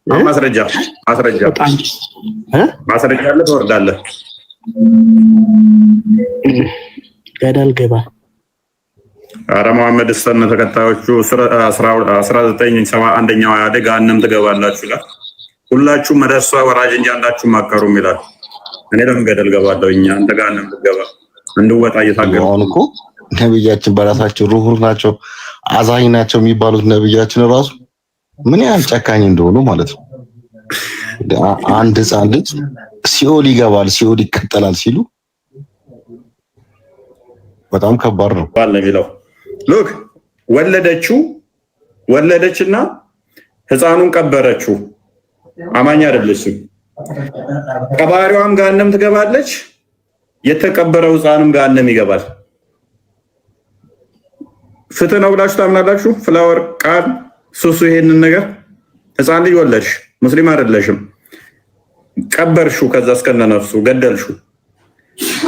ማስረጃ አለ ትወርዳለህ። ገደል ግባ። አረ መሐመድ እስተነ ተከታዮቹ 1971ኛው አያደ ገሃነም ትገባላችሁ ይላል። ሁላችሁም መደርሷ ወራጅ እንጂ አንዳችሁም አትቀሩም ይላል። እኔ ለምን ገደል ገባለሁ? እኛ አንተ ገሃነም ትገባ እንድወጣ እየታገሉ አሁን እኮ ነብያችን በራሳቸው ሩህሩህ ናቸው፣ አዛኝ ናቸው የሚባሉት ነብያችን ራሱ ምን ያህል ጨካኝ እንደሆኑ ማለት ነው። አንድ ህፃን ልጅ ሲኦል ይገባል፣ ሲኦል ይቀጠላል ሲሉ በጣም ከባድ ነው የሚለው። ሉክ ወለደችና ህፃኑን ቀበረችው። አማኝ አይደለችም። ቀባሪዋም ገሃነም ትገባለች፣ የተቀበረው ህፃንም ገሃነም ይገባል። ፍትህ ነው ብላችሁ ታምናላችሁ? ፍላወር ቃል ሱሱ ይሄንን ነገር ህፃን ልጅ ወለድሽ፣ ሙስሊም አይደለሽም፣ ቀበርሽው፣ ከዛ እስከነ ነፍሱ ገደልሽው።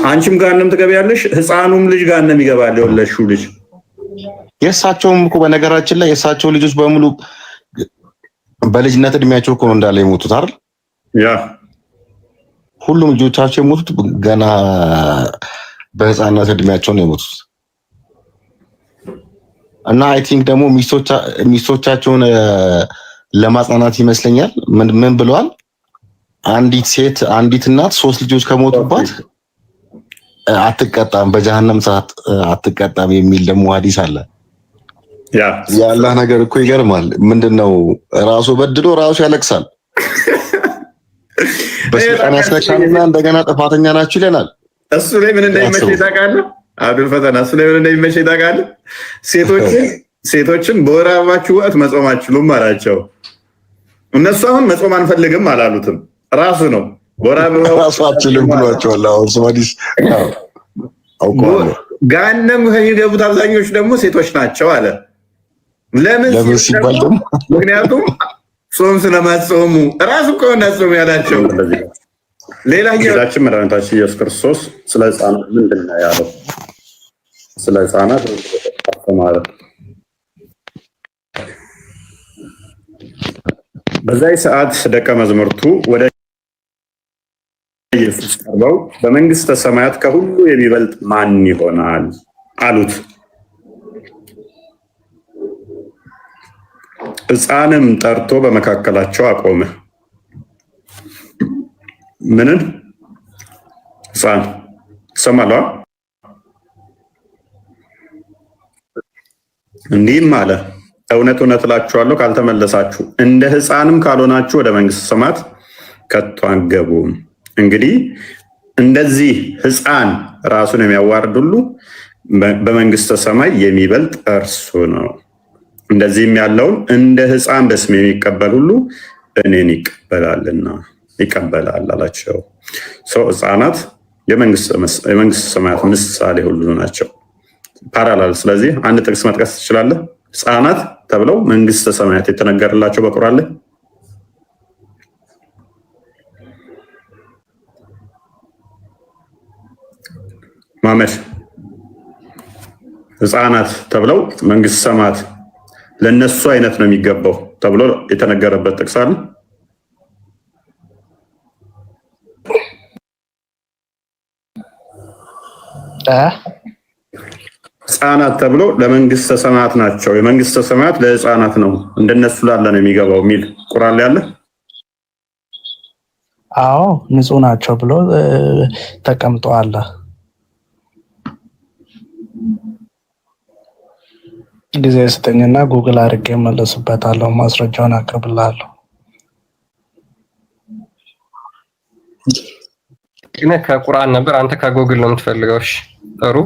አንቺም ገሃነም ትገቢያለሽ፣ ህፃኑም ልጅ ገሃነም ይገባል። የወለድሽው ልጅ የእሳቸውም እኮ በነገራችን ላይ የእሳቸው ልጆች በሙሉ በልጅነት እድሜያቸው እኮ ነው እንዳለ የሞቱት አይደል? ያ ሁሉም ልጆቻቸው የሞቱት ገና በህፃንነት እድሜያቸው ነው የሞቱት። እና አይ ቲንክ ደግሞ ሚስቶቻቸውን ለማጽናናት ይመስለኛል ምን ብለዋል? አንዲት እናት 3 ልጆች ከሞቱባት አትቀጣም፣ በጀሃነም ሰዓት አትቀጣም የሚል ደግሞ ሐዲስ አለ። የአላህ ነገር እኮ ይገርማል። ምንድነው ራሱ በድሎ ራሱ ያለቅሳል፣ በስልጣን ያስነካልና እንደገና ጥፋተኛ ናችሁ ይለናል። እሱ ላይ ምን እንደሚመች ታውቃለህ? አብዱል ፈተና እሱ ላይ ምን እንደሚመች ታውቃለህ? ሴቶችን በወር አበባችሁ ወቅት መጾም አትችሉም አላቸው። እነሱ አሁን መጾም አንፈልግም አላሉትም። ራሱ ነው በወር አበባ ራሱ አትችልም ብሏቸዋል። አሁን ሶማሊስ ገሃነም ከሚገቡት አብዛኞቹ ደግሞ ሴቶች ናቸው አለ። ለምን ሲባል ደግሞ ምክንያቱም ጾም ስለማጾሙ ራሱ እኮ ነው ጾም ያላቸው። ሌላኛችን መድኃኒታችን ኢየሱስ ክርስቶስ ስለ ህፃናት ምንድን ነው ያለው? ስለ ህፃናት አስተማረ። በዛይ ሰዓት ደቀ መዛሙርቱ ወደ ኢየሱስ ቀርበው በመንግስተ ሰማያት ከሁሉ የሚበልጥ ማን ይሆናል አሉት። ሕፃንም ጠርቶ በመካከላቸው አቆመ። ምንን ሕፃን ሰማላ እንዲህም አለ፣ እውነት እውነት እላችኋለሁ ካልተመለሳችሁ እንደ ሕፃንም ካልሆናችሁ ወደ መንግስተ ሰማያት ከቶ አትገቡም። እንግዲህ እንደዚህ ሕፃን ራሱን የሚያዋርድ ሁሉ በመንግስተ ሰማይ የሚበልጥ እርሱ ነው። እንደዚህም ያለውን እንደ ሕፃን በስሜ የሚቀበል ሁሉ እኔን ይቀበላል አላቸው። ሕፃናት የመንግስተ ሰማያት ምሳሌ ሁሉ ናቸው። ፓራላል። ስለዚህ አንድ ጥቅስ መጥቀስ ትችላለህ? ሕፃናት ተብለው መንግስተ ሰማያት የተነገረላቸው በቁርአን ላይ ማመድ ሕፃናት ተብለው መንግስተ ሰማያት ለነሱ አይነት ነው የሚገባው ተብሎ የተነገረበት ጥቅስ አለ? ሕፃናት ተብሎ ለመንግስተ ሰማያት ናቸው፣ የመንግስተ ሰማያት ለሕፃናት ነው፣ እንደነሱ ላለ ነው የሚገባው የሚል ቁርአን ላይ አለ? አዎ ንጹህ ናቸው ብሎ ተቀምጧል። ጊዜ ስጠኝና ጉግል አድርጌ መለስበታለሁ፣ ማስረጃውን አቀርብልሃለሁ። እኔ ከቁርአን ነበር፣ አንተ ከጉግል ነው የምትፈልገው? እሺ ጥሩ።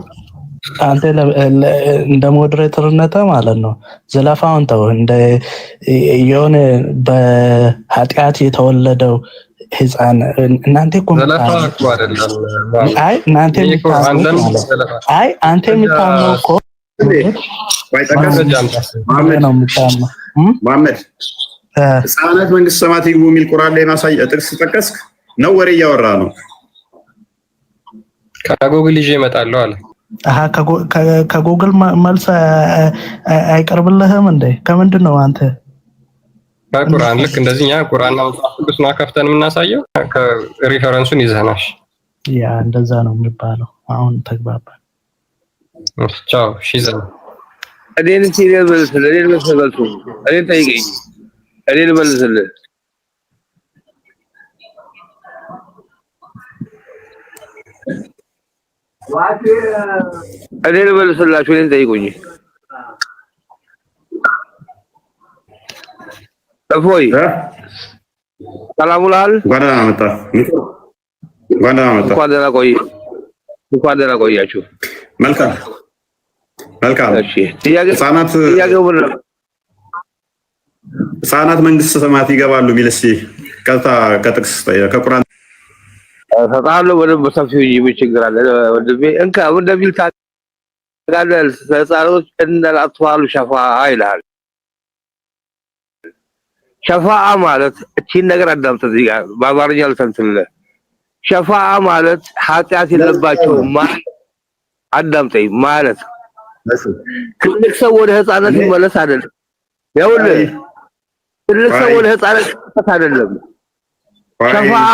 አንተ እንደ ሞዴሬተርነት ማለት ነው ዘለፋውን ተው። እንደ የሆነ በኃጢአት የተወለደው ህፃን እናንተ እኮ እናንተ የምታምነው እኮ መሐመድ ሕፃናት መንግስተ ሰማያት ይግቡ የሚል ቁርአን ላይ ማሳይ ጥቅስ ጠቀስክ ነው? ወሬ እያወራ ነው? ከጉግል ይዤ እመጣለሁ አለ። ከጉግል መልስ አይቀርብልህም እንዴ? ከምንድን ነው አንተ? በቁርአን ልክ እንደዚህ እኛ ቁርአንና መጽሐፍ ቅዱስ ነው ከፍተን የምናሳየው ከሪፈረንሱን ይዘናሽ ያ እንደዛ ነው የሚባለው። አሁን ተግባባን። ቻው ሺዘን እኔን ሲሪየስ መልስልህ። እኔን መሰገልቱ እኔን ጠይቀኝ። እኔን መልስልህ። እኔን መልስላችሁ። እኔን ጠይቁኝ። እፎይ ሰላም ውለሃል? እንኳን ደህና ቆያችሁ። መልካም መልካም። እሺ ህፃናት መንግስተ ሰማያት ይገባሉ የሚል እስኪ ቀጥታ ከጥቅስ ከቁርአን እሰጥሃለሁ። በደንብ በሰፊው ምን ችግር አለ ወንድሜ? እንካ እንደሚል ታውቃለህ። ህፃናቶች እንደላጥፋሉ ሸፋዓ ይልሃል። ሸፋዓ ማለት እቺን ነገር አዳምጥ። እዚህ ጋር በአማርኛ ልተንትንልህ። ሸፋዓ ማለት ኃጢአት የለባቸውም ማለት አዳምጠኝ ማለት ትልቅ ሰው ወደ ህፃናት ይመለስ አይደለም። ይኸውልህ ትልቅ ሰው ወደ ህፃናት ይመለስ አይደለም። ሸፋዓ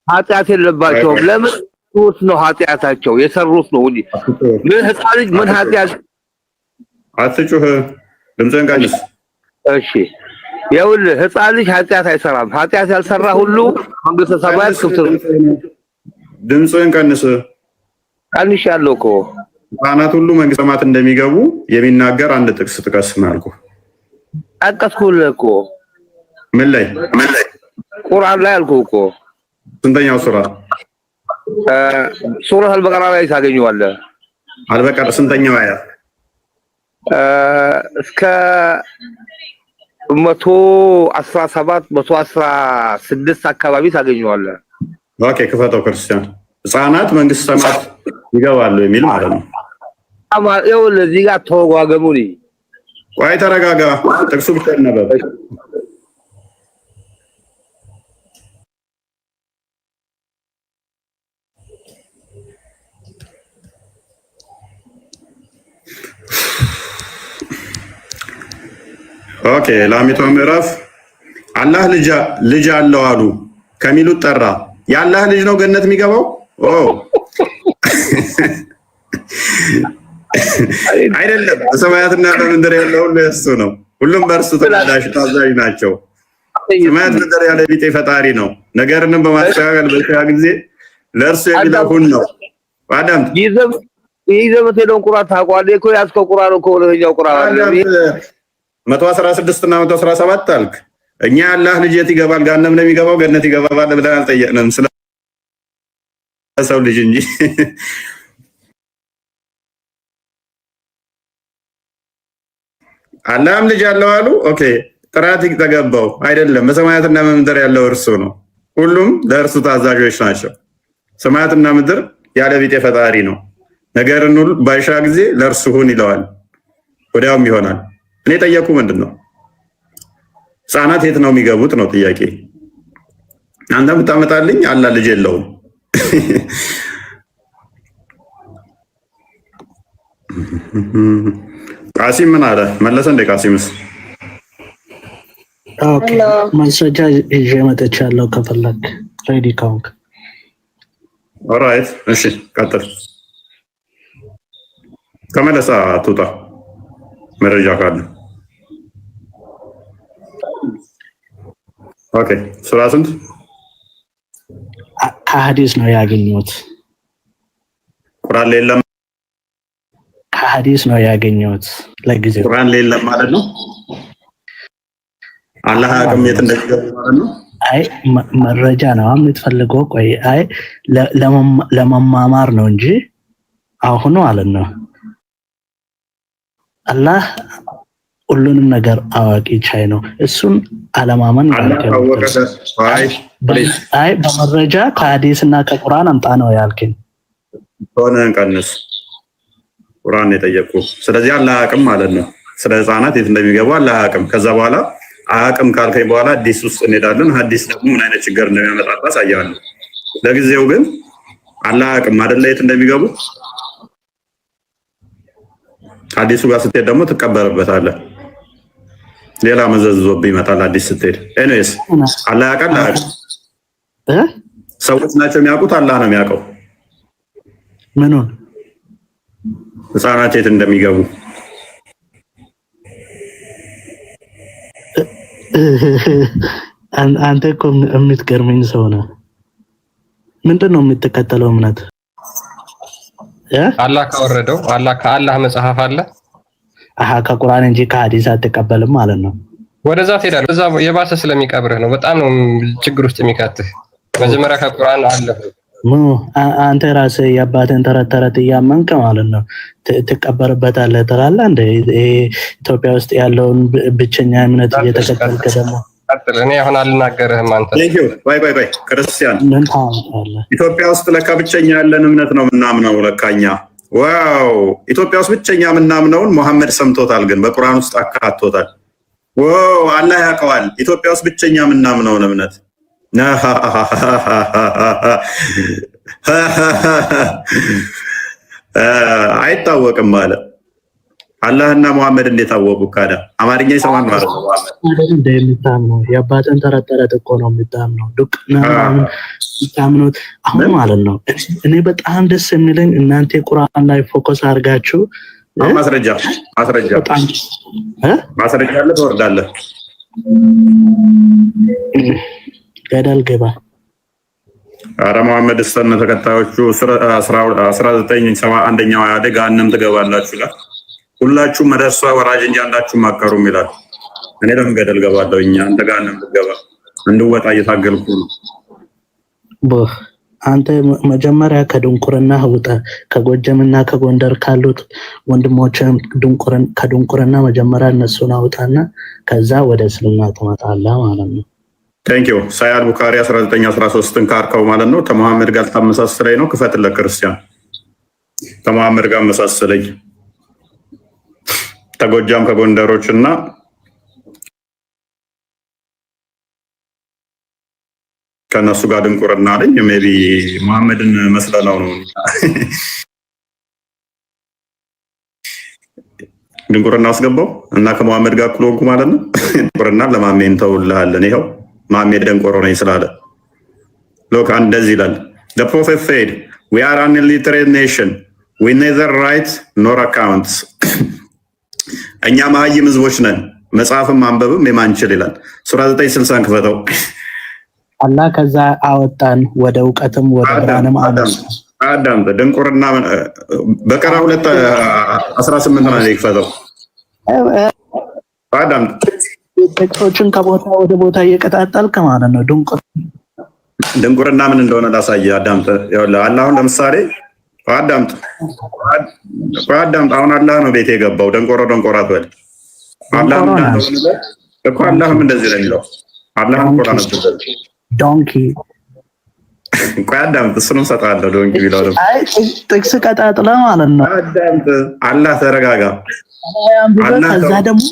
ኃጢአት የለባቸውም። ለምን ሩት ነው ኃጢአታቸው የሰሩት ነው እንጂ ምን ህፃን ልጅ ምን ኃጢአት አትጩህ፣ ድምፅህን ቀንስ። እሺ ይኸውልህ ህፃን ልጅ ኃጢአት አይሰራም። ኃጢአት ያልሰራ ሁሉ መንግስተ ሰማያት ክፍት ነው። ድምፅህን ቀንስ። ቀንሻለሁ እኮ ህፃናት ሁሉ መንግስተ ሰማያት እንደሚገቡ የሚናገር አንድ ጥቅስ ጥቀስ ነው ያልኩህ። ጠቀስኩልህ እኮ። ምን ላይ? ቁርአን ላይ አልኩህ እኮ። ስንተኛው ሱራ? ሱራ አልበቀራ ላይ ታገኘዋለህ። አልበቀራ ስንተኛው አያ? እስከ 117 116 አካባቢ ታገኘዋለህ። ኦኬ ክፈተው። ክርስቲያን ህፃናት መንግስተ ሰማያት ይገባሉ የሚል ማለት ነው። ይኸውልህ እዚህ ጋር ተወጓገሙ። ቆይ ተረጋጋ። ጥቅሱ ብቻ ነበረ። ኦኬ ላሚቷ ምዕራፍ አላህ ልጅ አለው አሉ ከሚሉት ጠራ። የአላህ ልጅ ነው ገነት የሚገባው? ኦ አይደለም። በሰማያትና በምድር ያለው ሁሉ የእሱ ነው። ሁሉም በእርሱ ተመላሽ ታዛዥ ናቸው። ሰማያት ምድር ያለ ቢጤ ፈጣሪ ነው። ነገርንም በማስተካከል በሻ ጊዜ ለእርሱ የሚለኩን ነው። አዳም ይዘህ የምትሄደውን ቁርአን ታውቀዋለህ እኮ። ያዝከው ቁርአን እኮ ወደኛው ቁርአን አለ 116 እና 117 አልክ። እኛ አላህ ልጅ የት ይገባል? ጋነም ነው የሚገባው ገነት ይገባል ብለን አልጠየቅንም። ስለ ሰው ልጅ እንጂ አላህም ልጅ አለው አሉ። ኦኬ ጥራት ተገባው አይደለም። በሰማያትና በምድር ያለው እርሱ ነው። ሁሉም ለእርሱ ታዛዦች ናቸው። ሰማያትና ምድር ያለ ቢጤ ፈጣሪ ነው። ነገርን ሁሉ ባይሻ ጊዜ ለእርሱ ሁን ይለዋል፣ ወዲያውም ይሆናል። እኔ ጠየቁ ምንድን ነው ህፃናት የት ነው የሚገቡት ነው ጥያቄ። አንተ ብታመጣልኝ አላህ ልጅ የለውም። ቃሲም ምን አለ መለሰ እንደ ቃሲምስ? ኦኬ ማስረጃ ይዤ መጥቻለሁ ከፈለክ ሬዲ ካውንክ። ኦራይት እሺ ቀጥል። ከመለሳ አትውጣ መረጃ ካለ። ኦኬ ሱራ ስንት? ከሐዲስ ነው ያገኘሁት። ቁርአን ላይ የለም። ከሐዲስ ነው ያገኘሁት። ለጊዜው ቁርአን ላይ የለም ማለት ነው። አላህ አቅም የት እንደሚገባ ማለት ነው። አይ መረጃ ነው የምትፈልገው? ቆይ አይ ለመማማር ነው እንጂ አሁን ማለት ነው አላህ ሁሉንም ነገር አዋቂ ቻይ ነው። እሱን አለማመን አይ በመረጃ ከሐዲስና ከቁርአን አምጣ ነው ያልከኝ። ሆነን ቀንስ። ቁርአን የጠየቁ ስለዚህ አላህ አቅም ማለት ነው። ስለ ህፃናት የት እንደሚገቡ አላህ አቅም። ከዛ በኋላ አቅም ካልከኝ በኋላ ሐዲስ ውስጥ እንሄዳለን። ሐዲስ ደግሞ ምን አይነት ችግር እንደሚያመጣ አሳያለሁ። ለጊዜው ግን አላህ አቅም አይደለ የት እንደሚገቡ። ሐዲሱ ጋር ስትሄድ ደግሞ ትቀበርበታለህ። ሌላ መዘዝ ዞብህ ይመጣል አዲስ ስትሄድ። ኤኒዌይስ አላህ ያውቃል። ሰዎች ናቸው የሚያውቁት፣ አላህ ነው የሚያውቀው ምኑን ህፃናት የት እንደሚገቡ። አንተ እኮ የምትገርመኝ ሰው ነህ። ምንድን ነው የምትከተለው እምነት? አላህ ካወረደው ከአላህ መጽሐፍ አለ። ከቁርአን እንጂ ከሀዲስ አትቀበልም ማለት ነው። ወደዛ ትሄዳለህ። እዛ የባሰ ስለሚቀብርህ ነው። በጣም ነው ችግር ውስጥ የሚከትህ። መጀመሪያ ከቁርአን አለ። አንተ ራስህ የአባትን ተረት ተረት እያመንክ ማለት ነው ትቀበርበታለህ ትላለህ። እንደ ኢትዮጵያ ውስጥ ያለውን ብቸኛ እምነት እየተከተልክ ደግሞ እኔ አሁን አልናገርህም። አንተ ባይ ክርስቲያን ኢትዮጵያ ውስጥ ለካ ብቸኛ ያለን እምነት ነው ምናምነው ለካኛ። ዋው ኢትዮጵያ ውስጥ ብቸኛ ምናምነውን መሐመድ ሰምቶታል፣ ግን በቁርአን ውስጥ አካቶታል። ዋው አላህ ያውቀዋል። ኢትዮጵያ ውስጥ ብቸኛ ምናምነውን እምነት አይታወቅም ማለት አላህና መሐመድ እንዴት አወቁ? ካዳ አማርኛ ይሰማል ማለት ነው። እንደምታምነው የአባትን ተረት ተረት እኮ ነው የምታምነው። ዱቅ የምታምነው አሁን ማለት ነው። እኔ በጣም ደስ የሚለኝ እናንተ ቁርአን ላይ ፎከስ አድርጋችሁ ማስረጃ አለ ትወርዳለህ። ገደል ግባ። አረ መሐመድ እስተነ ተከታዮቹ 1971ኛው አያደ ገሃነም ትገባላችሁ ይላል። ሁላችሁም መደርሷ ወራጅ እንጂ አንዳችሁም አትቀሩም ይላል። እኔ ለምን ገደል ገባለሁ? እኛ አንተ ገሃነም ትገባ እንድወጣ እየታገልኩ ነው። አንተ መጀመሪያ ከድንቁርና ውጣ። ከጎጀምና ከጎንደር ካሉት ወንድሞችም ከድንቁርና መጀመሪያ እነሱን አውጣና ከዛ ወደ እስልምና ትመጣለህ ማለት ነው። ቴንኪዩ ሳያል ቡካሪ 1913ን ካርከው ማለት ነው። ከመሐመድ ጋር ታመሳስለኝ ነው። ክፈትለት ክርስቲያን ከመሐመድ ጋር መሳሰለኝ ከጎጃም ከጎንደሮች እና ከነሱ ጋር ድንቁርና አለኝ። ሜቢ መሐመድን መስለናው ነው ድንቁርና አስገባው እና ከመሐመድ ጋር እኩል ሆንኩ ማለት ነው። ድንቁርና ለማሜ እንተውልሃለን። ይኸው ማሜ ደንቆሮ ነኝ ስላለ ሎክ እንደዚህ ይላል። the prophet said we are an illiterate nation we neither write nor accounts እኛ መሀይም ህዝቦች ነን መጽሐፍም ማንበብም የማንችል ይላል። ሱራ 960 ክፈተው። አላህ ከዛ አወጣን ወደ እውቀትም ወደ ብርሃንም አነሳ። አዳም ድንቁርና በቀራ 2:18 ነው ይክፈተው። አዳም ጥቅሶችን ከቦታ ወደ ቦታ እየቀጣጠልክ ማለት ነው። ድንቁርና ምን እንደሆነ ላሳየ። አዳምጥ። አላሁን ለምሳሌ አዳምጥ። አሁን አላህ ነው ቤት የገባው። ደንቆሮ አትበል። አላህም እንደዚህ ነው የሚለው። አላህም ቁርአን ነው ዶንኪ። ቆይ አዳምጥ፣ እሱንም ሰጣለሁ። ዶንኪ ቢለው ነው። አይ ጥቅስ ቀጣጥለ ማለት ነው። አዳምጥ። አላህ ተረጋጋ። ከዛ ደግሞ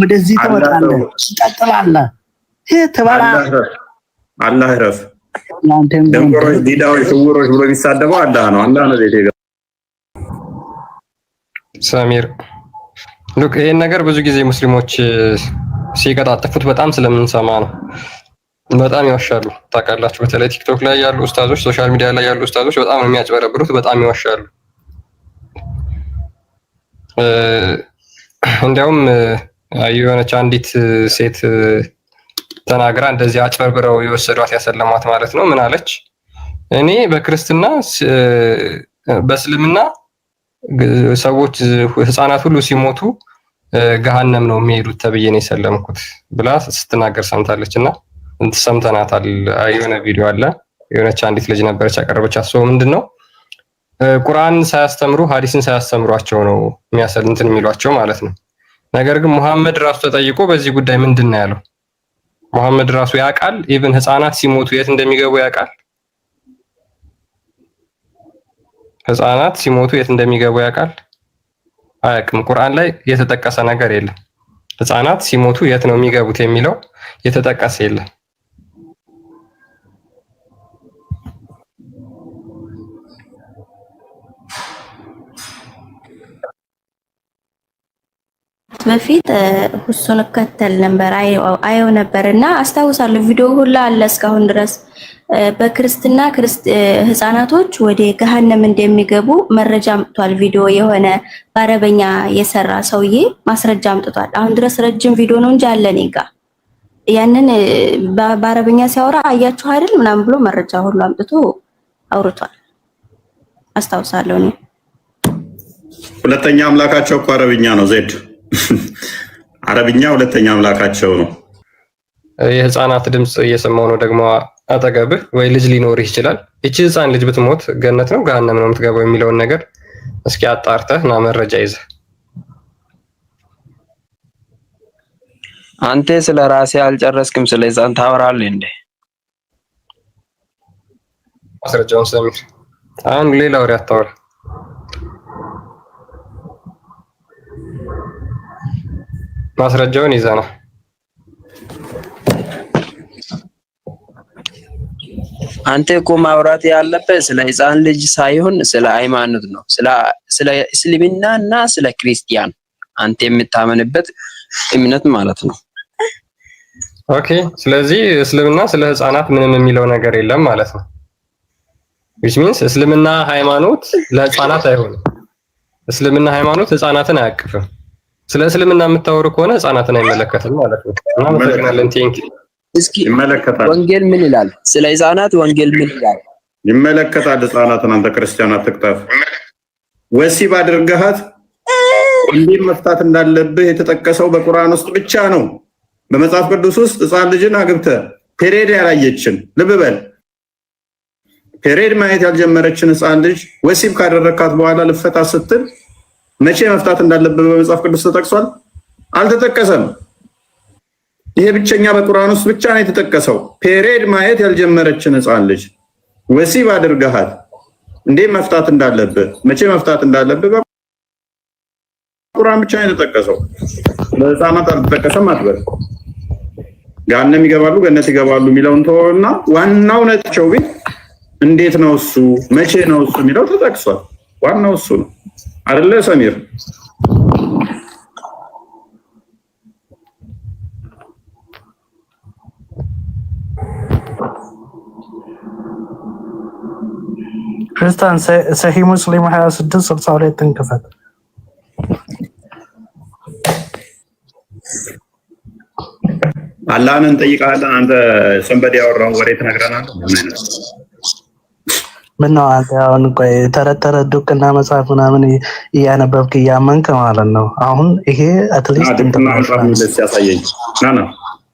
ወደዚህ ትመጣለህ፣ ትቀጥላለህ። ይሄ ትበላ አላህ ረፍ ደንቆሮች፣ ዲዳዎች፣ ሽውሮች ብሎ የሚሳደበው አላህ ነው። አላህ ነው ቤት የገባው። ሰሚር ሉክ ይሄን ነገር ብዙ ጊዜ ሙስሊሞች ሲቀጣጥፉት በጣም ስለምንሰማ ነው። በጣም ይዋሻሉ። ታውቃላችሁ፣ በተለይ ቲክቶክ ላይ ያሉ ኡስታዞች፣ ሶሻል ሚዲያ ላይ ያሉ ኡስታዞች በጣም ነው የሚያጭበረብሩት፣ በጣም ይዋሻሉ። እንዲያውም የሆነች አንዲት ሴት ተናግራ እንደዚህ አጭበርብረው የወሰዷት ያሰለሟት ማለት ነው። ምን አለች? እኔ በክርስትና በእስልምና ሰዎች ህፃናት ሁሉ ሲሞቱ ገሃነም ነው የሚሄዱት ተብዬ ነው የሰለምኩት ብላ ስትናገር ሰምታለች። እና ሰምተናታል። የሆነ ቪዲዮ አለ። የሆነች አንዲት ልጅ ነበረች ያቀረበቻት። ሰው ምንድነው ቁርአን ሳያስተምሩ ሐዲስን ሳያስተምሯቸው ነው እንትን የሚሏቸው ማለት ነው። ነገር ግን መሐመድ ራሱ ተጠይቆ በዚህ ጉዳይ ምንድን ነው ያለው? መሐመድ ራሱ ያውቃል። ኢቭን ህፃናት ሲሞቱ የት እንደሚገቡ ያውቃል። ህፃናት ሲሞቱ የት እንደሚገቡ ያውቃል? አያውቅም። ቁርአን ላይ የተጠቀሰ ነገር የለም። ህፃናት ሲሞቱ የት ነው የሚገቡት የሚለው የተጠቀሰ የለም። በፊት ሁሱን ከተል ነበር አየው ነበርና አስታውሳለሁ። ቪዲዮ ሁላ አለ እስካሁን ድረስ በክርስትና ህፃናቶች ወደ ገሃነም እንደሚገቡ መረጃ አምጥቷል። ቪዲዮ የሆነ በአረበኛ የሰራ ሰውዬ ማስረጃ አምጥቷል። አሁን ድረስ ረጅም ቪዲዮ ነው እንጂ አለ እኔ ጋ ያንን በአረበኛ ሲያወራ አያችሁ አይደል ምናምን ብሎ መረጃ ሁሉ አምጥቶ አውርቷል። አስታውሳለሁ እኔ ሁለተኛ አምላካቸው እኮ አረብኛ ነው። ዜድ አረብኛ ሁለተኛ አምላካቸው ነው። የህፃናት ድምፅ እየሰማው ነው ደግሞ አጠገብህ ወይ ልጅ ሊኖርህ ይችላል። እቺ ህፃን ልጅ ብትሞት ገነት ነው ገሃነም ነው የምትገባው የሚለውን ነገር እስኪ አጣርተህ እና መረጃ ይዘህ አንተ ስለ ራሴ አልጨረስክም፣ ስለ ህፃን ታወራለህ እንዴ? ማስረጃውን ሰሚር አሁን ሌላ ወሬ አታወራ። ማስረጃውን ይዘህ ነው። አንተ እኮ ማውራት ያለበት ስለ ህፃን ልጅ ሳይሆን ስለ ሃይማኖት ነው። ስለ እስልምናና ስለ ክርስቲያን አንተ የምታመንበት እምነት ማለት ነው። ኦኬ፣ ስለዚህ እስልምና ስለ ህፃናት ምንም የሚለው ነገር የለም ማለት ነው። which means እስልምና ሃይማኖት ለህፃናት አይሆንም። እስልምና ሃይማኖት ህፃናትን አያቅፍም። ስለ እስልምና የምታወሩ ከሆነ ህፃናትን አይመለከትም ማለት ነው። እናመሰግናለን። ቴንክ እስኪ ወንጌል ምን ይላል? ስለ ህፃናት ወንጌል ምን ይላል? ይመለከታል። ህፃናትን አንተ ክርስቲያን አትቅጠፍ። ወሲብ አድርገሃት እንዴት መፍታት እንዳለብህ የተጠቀሰው በቁርአን ውስጥ ብቻ ነው። በመጽሐፍ ቅዱስ ውስጥ ህፃን ልጅን አግብተህ ፔሬድ ያላየችን ልብ በል ፔሬድ ማየት ያልጀመረችን ህፃን ልጅ ወሲብ ካደረካት በኋላ ልፈታ ስትል መቼ መፍታት እንዳለብህ በመጽሐፍ ቅዱስ ተጠቅሷል? አልተጠቀሰም። ይሄ ብቸኛ በቁርአን ውስጥ ብቻ ነው የተጠቀሰው። ፔሬድ ማየት ያልጀመረችን ህፃን ልጅ ወሲብ አድርገሃት እንዴት መፍታት እንዳለብህ መቼ መፍታት እንዳለብህ በቁርአን ብቻ ነው የተጠቀሰው። ለህፃናት አልተጠቀሰም አትበል። ገሃነም ይገባሉ ገነት ይገባሉ የሚለውን ተወውና ዋናው ነጥቸው ቤት እንዴት ነው እሱ መቼ ነው እሱ የሚለው ተጠቅሷል። ዋናው እሱ ነው አይደለ ሰሚር? ክርስቲያን ሰሂህ ሙስሊም 2662 እንክፈት። አላህን እንጠይቃለን። አንተ ሰንበዲ ያወራውን ወሬ ትነግረናለህ። ምን ነው አንተ አሁን ቆይ ተረተረ ዱቅና መጽሐፍ ምናምን እያነበብክ እያመንክ ማለት ነው። አሁን ይሄ አትሊስት ሲያሳየኝ ናና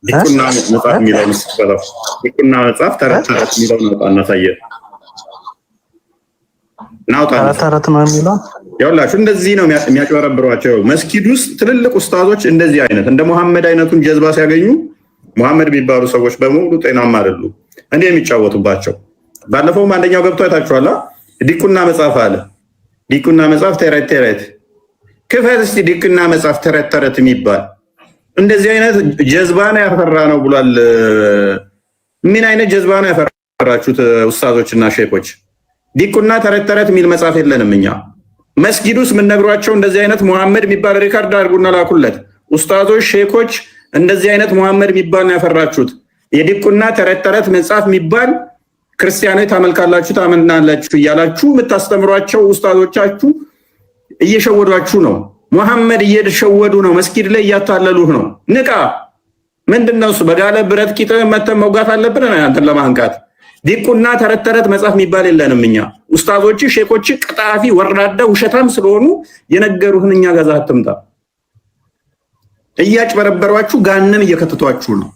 ዲቁና መጽሐፍ የሚለውን ስበለው ዲቁና መጽሐፍ ተረት የሚለውን ነው እናሳየህ። ናውጣ ተረት ነው የሚለው ያውላችሁ እንደዚህ ነው የሚያጭበረብሯቸው። መስጊድ ውስጥ ትልልቅ ኡስታዞች እንደዚህ አይነት እንደ መሐመድ አይነቱን ጀዝባ ሲያገኙ መሐመድ የሚባሉ ሰዎች በሙሉ ጤናማ አይደሉ እንዴ የሚጫወቱባቸው። ባለፈውም አንደኛው ገብቶ አይታችኋል። ዲቁና መጽሐፍ አለ። ዲቁና መጽሐፍ ተረት ክፈት እስቲ ዲቁና መጽሐፍ ተረት የሚባል እንደዚህ አይነት ጀዝባ ነው ያፈራ ነው ብሏል። ምን አይነት ጀዝባ ነው ያፈራችሁት ኡስታዞችና ሼኮች? ዲቁና ተረት የሚል መጽሐፍ የለንም እኛ። መስጊድ ውስጥ የምንነግሯቸው እንደዚህ አይነት መሐመድ የሚባል ሪካርድ አድርጉና ላኩለት። ኡስታዞች ሼኮች እንደዚህ አይነት መሐመድ የሚባል ነው ያፈራችሁት። የዲቁና ተረት መጽሐፍ የሚባል ክርስቲያኖች ታመልካላችሁ ታመናላችሁ እያላችሁ የምታስተምሯቸው ኡስታዞቻችሁ እየሸወዷችሁ ነው። መሐመድ እየሸወዱ ነው። መስጊድ ላይ እያታለሉህ ነው። ንቃ። ምንድነው እሱ? በጋለ ብረት ቂጥ መተን መውጋት አለብን አንተን ለማንቃት። ዲቁና ተረት መጽሐፍ የሚባል የለንም እኛ። ኡስታዞች ሼኮች ቅጣፊ ወራዳ ውሸታም ስለሆኑ የነገሩህን እኛ ጋር አትምጣ። እያጭበረበሯችሁ ጋንም እየከተቷችሁ ነው።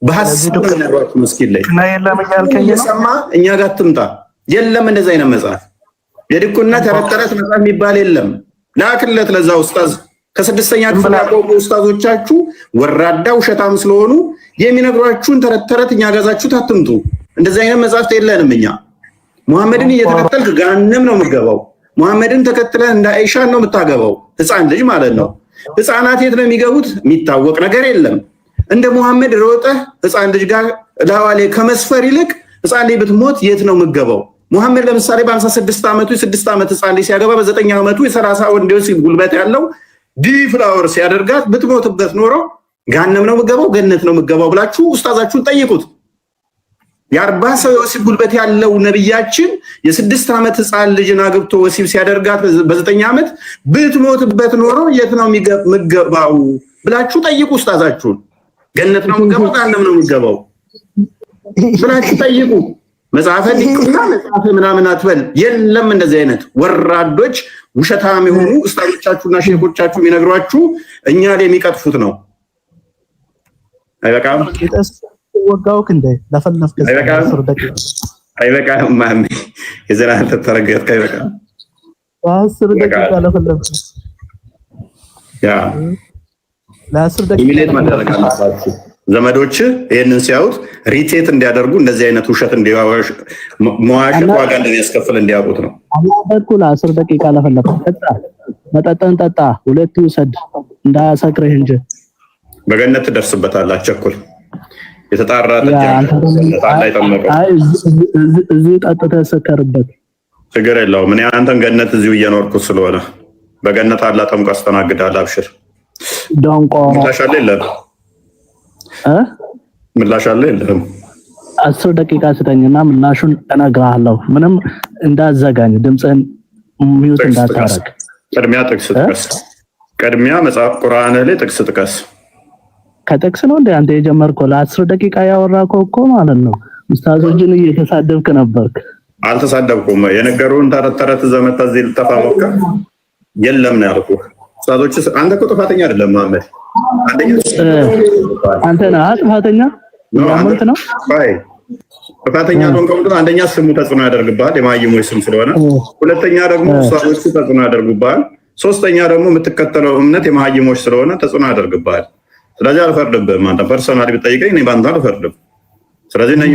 በሐሰት ነገሯችሁ መስጊድ ላይ እየሰማ እኛ ጋር አትምጣ። የለም እንደዛ አይነት መጽሐፍ የዲቁና ተረት መጽሐፍ የሚባል የለም። ላክለት ለዛ ኡስታዝ። ከስድስተኛ ክፍል ያቆሙ ኡስታዞቻችሁ ወራዳ ውሸታም ስለሆኑ የሚነግሯችሁን ተረት እኛ ጋዛችሁ አትምጡ። እንደዚህ አይነት መጽሐፍት የለንም እኛ። መሐመድን እየተከተልክ ጋንም ነው የምትገባው። መሐመድን ተከትለህ እንደ አይሻ ነው የምታገባው። ህፃን ልጅ ማለት ነው። ህፃናት የት ነው የሚገቡት? የሚታወቅ ነገር የለም። እንደ መሐመድ ሮጠህ ህፃን ልጅ ጋር ዳዋሌ ከመስፈር ይልቅ ህፃን ልጅ ብትሞት የት ነው የምትገባው? መሐመድ ለምሳሌ በ56 ዓመቱ የ6 ዓመት ህፃን ልጅ ሲያገባ በ9 ዓመቱ የ30 ወንዶች ጉልበት ያለው ዲፍላወር ሲያደርጋት ብትሞትበት ኖሮ ገሃነም ነው የምትገባው ገነት ነው የምትገባው ብላችሁ ኡስታዛችሁን ጠይቁት። የ40 ሰው የወሲብ ጉልበት ያለው ነብያችን የ6 ዓመት ህፃን ልጅን አግብቶ ወሲብ ሲያደርጋት በ9 ዓመት ብትሞትበት ኖሮ የት ነው የምትገባው ብላችሁ ጠይቁ ኡስታዛችሁን። ገነት ነው የምትገባው ገሃነም ነው የምትገባው ብላችሁ ጠይቁ። መጽሐፈ ዲቁና መጽሐፈ ምናምን አትበል። የለም እንደዚህ አይነት ወራዶች ውሸታም የሆኑ ኡስታዞቻችሁና ሼኾቻችሁ የሚነግሯችሁ እኛ ላይ የሚቀጥፉት ነው። አይበቃም? ወጋውክ እንደ ለፈለፍከ አይበቃም? ማን የዘራንተ ተረገጥከ? አይበቃም? 10 ደቂቃ ለፈለፍከ ያ ለ10 ደቂቃ ኢሚሌት ማድረግ አለባችሁ። ዘመዶች ይሄንን ሲያዩት ሪቴት እንዲያደርጉ እንደዚህ አይነት ውሸት እንዲዋሽ መዋሸት ዋጋ እንደሚያስከፍል እንዲያውቁት ነው። አላበኩ ለ10 ደቂቃ ለፈለፍከ ጠጣ፣ መጠጥን ጠጣ፣ ሁለት ውሰድ እንዳያሰክርህ እንጂ በገነት ትደርስበታለህ። አትቸኩል። የተጣራ ተጣላ ይጠመቀው። እዚህ ጠጥተህ ሰከርበት። ችግር የለውም። እኔ አንተን ገነት እዚሁ እየኖርኩ ስለሆነ በገነት አላ ጠምቆ አስተናግዳለሁ። አብሽር። ዶንቆ ምላሽ አለ የለም? ምላሽ አለ የለም? 10 ደቂቃ ስጠኝና ምላሹን እነግርሃለሁ። ምንም እንዳዘጋኝ ድምፅህን ሚውት እንዳታረግ። ቅድሚያ ጥቅስ ጥቀስ። ቅድሚያ መጽሐፍ ቁርአን ላይ ጥቅስ ጥቀስ። ከጥቅስ ነው እንደ አንተ የጀመርከው። ለ10 ደቂቃ ያወራከው እኮ ማለት ነው። ኡስታዞችን እየተሳደብክ ነበርክ። አልተሳደብኩም። የነገሩን ተረት ዘመታ እዚህ ልጠፋ ሞከር የለም ነው ያልኩህ። ኡስታዞች አንተ እኮ ጥፋተኛ አይደለም መሐመድ። አንተ ነህ ጥፋተኛ። ማመንት ነው አይ ጥፋተኛ ነው። አንደኛ ስሙ ተጽዕኖ ያደርግብሃል፣ የማይሞይ ስም ስለሆነ። ሁለተኛ ደግሞ ኡስታዞቹ ተጽዕኖ ያደርጉብሃል። ሶስተኛ ደግሞ የምትከተለው እምነት የማይሞች ስለሆነ ተጽዕኖ ያደርግብሃል። ስለዚህ አልፈርድብህም። አንተ ፐርሰናሊ ብትጠይቀኝ እኔ ባንተ አልፈርድም። ስለዚህ ነኝ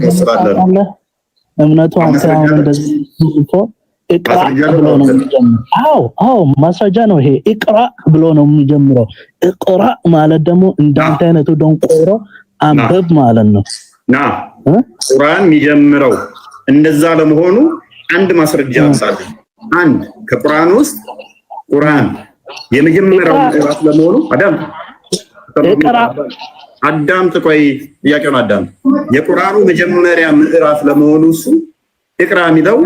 ተስራለን እምነቱ አንተ አሁን እንደዚህ እቅራ ብሎ ነው የሚጀምረው። አዎ ማስረጃ ነው ይሄ። እቅራ ብሎ ነው የሚጀምረው። እቅራ ማለት ደግሞ እንዳንተ አይነቱ ደንቆሮ አንብብ ማለት ነው። ቁርአን የሚጀምረው እንደዛ ለመሆኑ አንድ ማስረጃ አምሳለሁ። አንድ ከቁርአን ውስጥ ቁርአን የመጀመሪያው ምዕራፍ ለመሆኑ አዳምጥ። ቆይ ጥያቄውን አዳምጥ። የቁርአኑ መጀመሪያ ምዕራፍ ለመሆኑ እሱ እቅራ የሚለው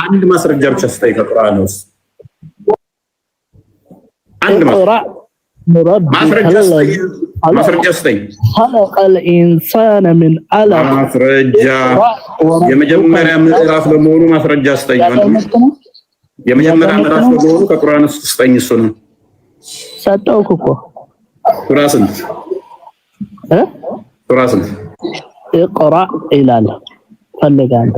አንድ ማስረጃ ብቻ ስጠኝ። ከቁርአን ውስጥ አንድ ማስረጃ ስጠኝ። ኸለቀል ኢንሳነ ሚን ዐለቅ ማስረጃ የመጀመሪያ ምዕራፍ ለመሆኑ ማስረጃ ስጠኝ። የመጀመሪያ ምዕራፍ ለመሆኑ ከቁርአን ውስጥ ስጠኝ። እሱ ነው ሰጠውክ እኮ ሱራ ስንት? ሱራ ስንት? እቅራ ይላል። ፈልግ አንተ።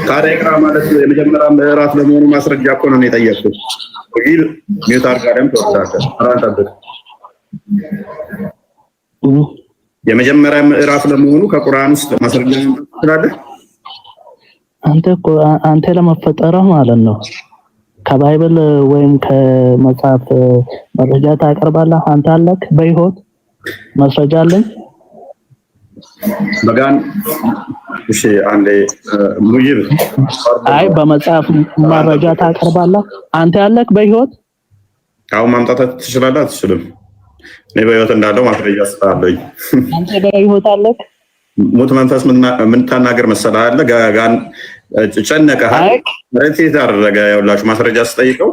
ታዲያ እቅራ ማለት የመጀመሪያ ምዕራፍ ለመሆኑ ማስረጃ እኮ ነው የጠየቅኩት። ወጊል ሚውታር ጋርም ተወጣጣ አራንታበት የመጀመሪያ ምዕራፍ ለመሆኑ ከቁርአን ውስጥ ማስረጃ ትላለህ? አንተ ለመፈጠርህ ማለት ነው ከባይብል ወይም ከመጽሐፍ መረጃ ታቀርባለህ። አንተ አለክ በህይወት ማስረጃ አለኝ በጋን እሺ አንዴ ሙይብ አይ በመጽሐፍ መረጃ ታቀርባለህ። አንተ አለክ በህይወት አሁን ማምጣት ትችላለህ? አትችልም? እኔ በህይወት እንዳለው ማስረጃ ስጣለኝ። አንተ በህይወት አለክ? ሙት መንፈስ ምን ታናገር መሰለህ አለ ጋን ጨነቀህ ረቴ ታደረገ ያውላችሁ ማስረጃ ስጠይቀው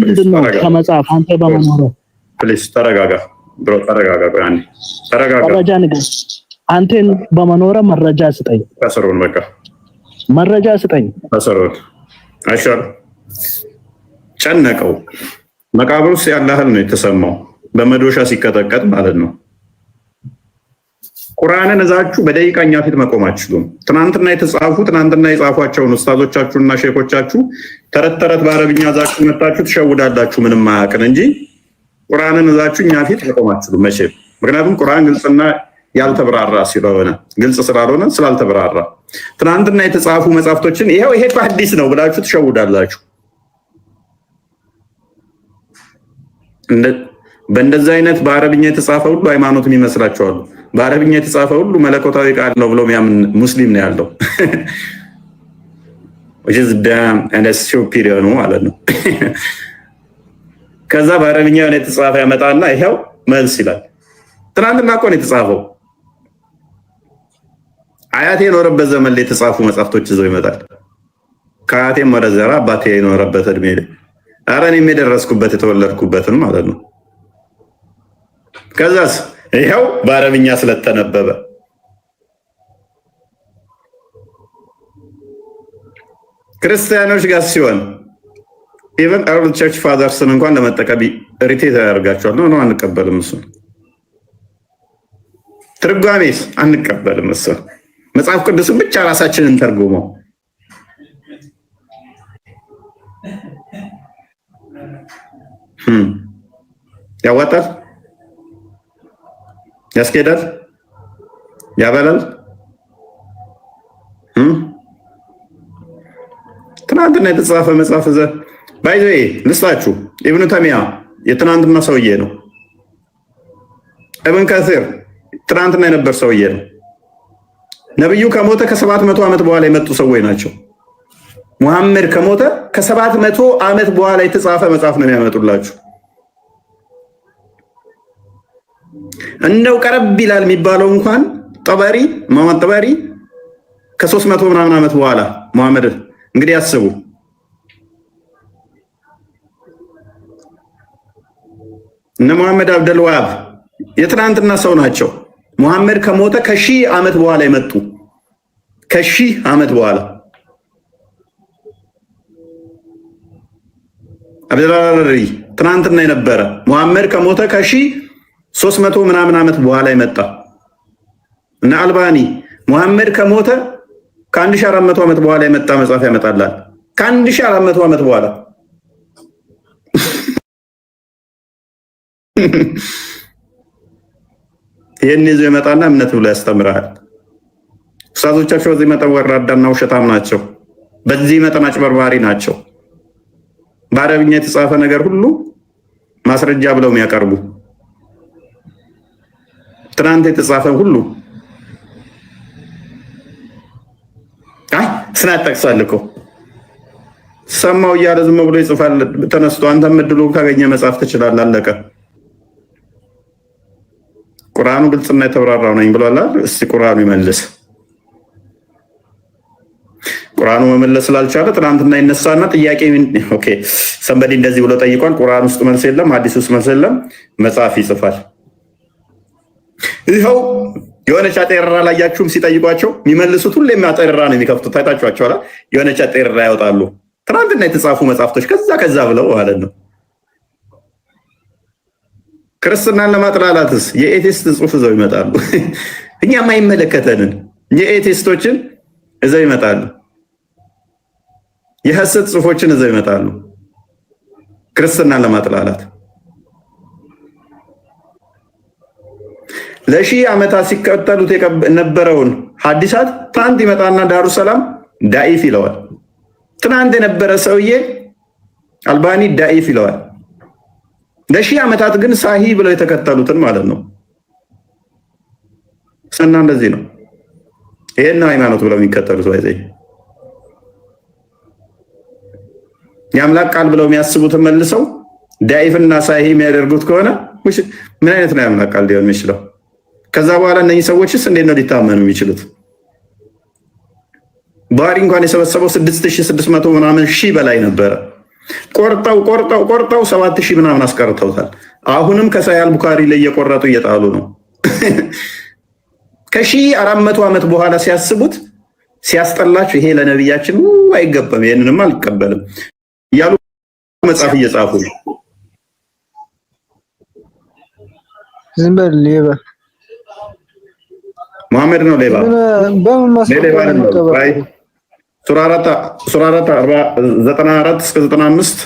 ምንድነው ከመጽሐፍ አንተ በመኖር ፕሊስ ተረጋጋ ብሮ ተረጋጋ ቆይ ተረጋጋ መረጃ ንገር አንተን በመኖር መረጃ ስጠኝ ከሰሩን በቃ መረጃ ስጠኝ ከሰሩን አይሻል ጨነቀው መቃብር ውስጥ ያለ እህል ነው የተሰማው በመዶሻ ሲቀጠቀጥ ማለት ነው ቁርአንን እዛችሁ በደቂቃኛ ፊት መቆም አትችሉም። ትናንትና የጻፏቸውን ኡስታዞቻችሁና ሼኾቻችሁ ተረት በአረብኛ እዛችሁ መጣችሁ ትሸውዳላችሁ ምንም ማያውቅን እንጂ ቁርአንን እዛችሁ እኛ ፊት መቆም አትችሉም መቼም። ምክንያቱም ቁርአን ግልጽና ያልተብራራ ስለሆነ ግልጽ ስላልተብራራ ትናንትና የተጻፉ መጻፍቶችን ይሄ አዲስ ነው ብላችሁ ትሸውዳላችሁ። በእንደዚህ አይነት በአረብኛ የተጻፈ ሁሉ ሃይማኖትም ይመስላችኋል። በአረብኛ የተጻፈ ሁሉ መለኮታዊ ቃል ነው ብሎ የሚያምን ሙስሊም ነው ያለው። which is damn and stupid ነው ማለት ነው። ከዛ በአረብኛ የሆነ የተጻፈ ያመጣና ይሄው መልስ ይላል። ትናንትና እኮ ነው የተጻፈው። አያቴ የኖረበት ዘመን ላይ የተጻፉ መጽሐፍቶች ይዘው ይመጣል። ከአያቴም ወደ ዘራ አባቴ የኖረበት እድሜ ላይ ኧረ እኔም የደረስኩበት የተወለድኩበትን ማለት ነው። ከዛስ ይሄው በአረብኛ ስለተነበበ ክርስቲያኖች ጋር ሲሆን ኢቨን አርል ቸርች ፋዘርስን እንኳን ለመጠቀም ሪቴት ያደርጋቸዋል። ነው አንቀበልም፣ እሱ ትርጓሜስ አንቀበልም። እሱ መጽሐፍ ቅዱስን ብቻ ራሳችንን ተርጉመው ያዋጣል፣ ያስኬዳል፣ ያበላል። ትናንትና የተጻፈ መጽሐፍ ዘ ባይዘ ልስጣችሁ። ኢብኑ ተሚያ የትናንትና ሰውዬ ነው። እብን ከሲር ትናንትና የነበር ሰውዬ ነው። ነብዩ ከሞተ ከ700 ዓመት በኋላ የመጡ ሰዎች ናቸው። ሙሐመድ ከሞተ ከ700 ዓመት በኋላ የተጻፈ መጽሐፍ ነው የሚያመጡላችሁ። እንደው ቀረብ ይላል የሚባለው እንኳን ጠበሪ ማማት ጠበሪ ከ300 ምናምን ዓመት በኋላ ሙሐመድ እንግዲህ አስቡ። እነ ሙሐመድ አብደል ወሃብ የትናንትና ሰው ናቸው። ሙሐመድ ከሞተ ከ1000 ዓመት በኋላ የመጡ ከ1000 ዓመት በኋላ አብደላሪ ትናንትና የነበረ ሙሐመድ ከሞተ ከ1300 ምናምን ዓመት በኋላ የመጣ እና አልባኒ ሙሐመድ ከሞተ ከ1400 ዓመት በኋላ የመጣ መጽሐፍ ያመጣላል። ከ1400 ዓመት በኋላ ይህን ይዞ የመጣና እምነት ብሎ ያስተምራል። ኡስታዞቻቸው በዚህ መጠን ወራዳና ውሸታም ናቸው። በዚህ መጠን አጭበርባሪ ናቸው። በአረብኛ የተጻፈ ነገር ሁሉ ማስረጃ ብለው የሚያቀርቡ ትናንት የተጻፈ ሁሉ ስናት ጠቅሳል እኮ ሰማው እያለ ዝም ብሎ ይጽፋል። ተነስቶ አንተም እድሉ ካገኘ መጻፍ ትችላለህ። አለቀ። ቁርአኑ ግልጽና የተብራራው ነኝ ብሏል። እስቲ ቁርአኑ ይመልስ። ቁርአኑ መመለስ ስላልቻለ ትናንትና ይነሳና ጥያቄ ኦኬ ሰንበዲ እንደዚህ ብሎ ጠይቋል። ቁርአን ውስጥ መልስ የለም፣ ሐዲስ ውስጥ መልስ የለም። መጽሐፍ ይጽፋል። ይኸው የሆነች አጤራ ላያችሁም ሲጠይቋቸው የሚመልሱት ሁሌም አጤራ ነው የሚከፍቱት። ታይታችኋቸዋል። የሆነች አጤራ ያወጣሉ። ትናንትና የተጻፉ መጽሐፍቶች ከዛ ብለው ማለት ነው። ክርስትናን ለማጥላላትስ የኤቴስት ጽሑፍ እዛው ይመጣሉ። እኛም አይመለከተንን የኤቴስቶችን እዛው ይመጣሉ። የሐሰት ጽሑፎችን እዛው ይመጣሉ። ክርስትናን ለማጥላላት ለሺህ ዓመታት ሲከተሉት የነበረውን ሐዲሳት ትናንት ይመጣና ዳሩ ሰላም ዳኢፍ ይለዋል። ትናንት የነበረ ሰውዬ አልባኒ ዳኢፍ ይለዋል። ለሺህ ዓመታት ግን ሳሂ ብለው የተከተሉትን ማለት ነው። ሰና እንደዚህ ነው። ይሄን ሃይማኖት ብለው የሚከተሉት ወይ የአምላክ ቃል ብለው የሚያስቡትን መልሰው ዳኢፍና ሳሂ የሚያደርጉት ከሆነ ምን አይነት ነው የአምላክ ቃል ሊሆን የሚችለው? ከዛ በኋላ እነዚህ ሰዎችስ እንዴት ነው ሊታመኑ የሚችሉት? ባህሪ እንኳን የሰበሰበው 6600 ምናምን ሺህ በላይ ነበረ። ቆርጠው 7000 ምናምን አስቀርተውታል። አሁንም ከሳሂህ ቡኻሪ ላይ እየቆረጡ እየጣሉ ነው። ከ1400 ዓመት በኋላ ሲያስቡት ሲያስጠላችሁ ይሄ ለነብያችን አይገባም፣ ይሄንንም አልቀበልም እያሉ መጽሐፍ እየጻፉ ነው። ዝም በል ሌባ መሐመድ ነው ሌባ። ሱራ 94 እስከ 95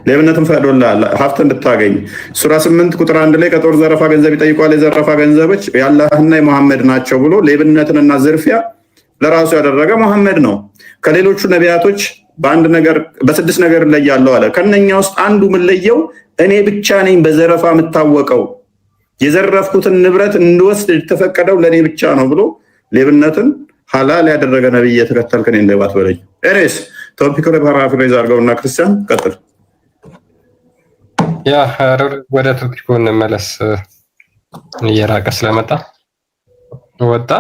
ሌብነትን ፈቅዶልሃል ሀብት እንድታገኝ። ሱራ 8 ቁጥር 1 ላይ ከጦር ዘረፋ ገንዘብ ይጠይቋል። የዘረፋ ገንዘቦች የአላህና የመሐመድ ናቸው ብሎ ሌብነትንና ዝርፊያ ለራሱ ያደረገ መሐመድ ነው። ከሌሎቹ ነቢያቶች በአንድ ነገር በ6 ነገር እለያለሁ አለ። ከነኛ ውስጥ አንዱ የምለየው እኔ ብቻ ነኝ በዘረፋ የምታወቀው፣ የዘረፍኩትን ንብረት እንድወስድ የተፈቀደው ለእኔ ብቻ ነው ብሎ ሌብነትን ሐላል ያደረገ ነብይ የተከተልክ እኔ እንደባት በለኝ። ኤሬስ ቶፒክ ላይ ፓራፍሬዝ አድርገውና ክርስቲያን ቀጥል። ያ ወደ ቶፒኩ እንመለስ። እየራቀ ስለመጣ ወጣ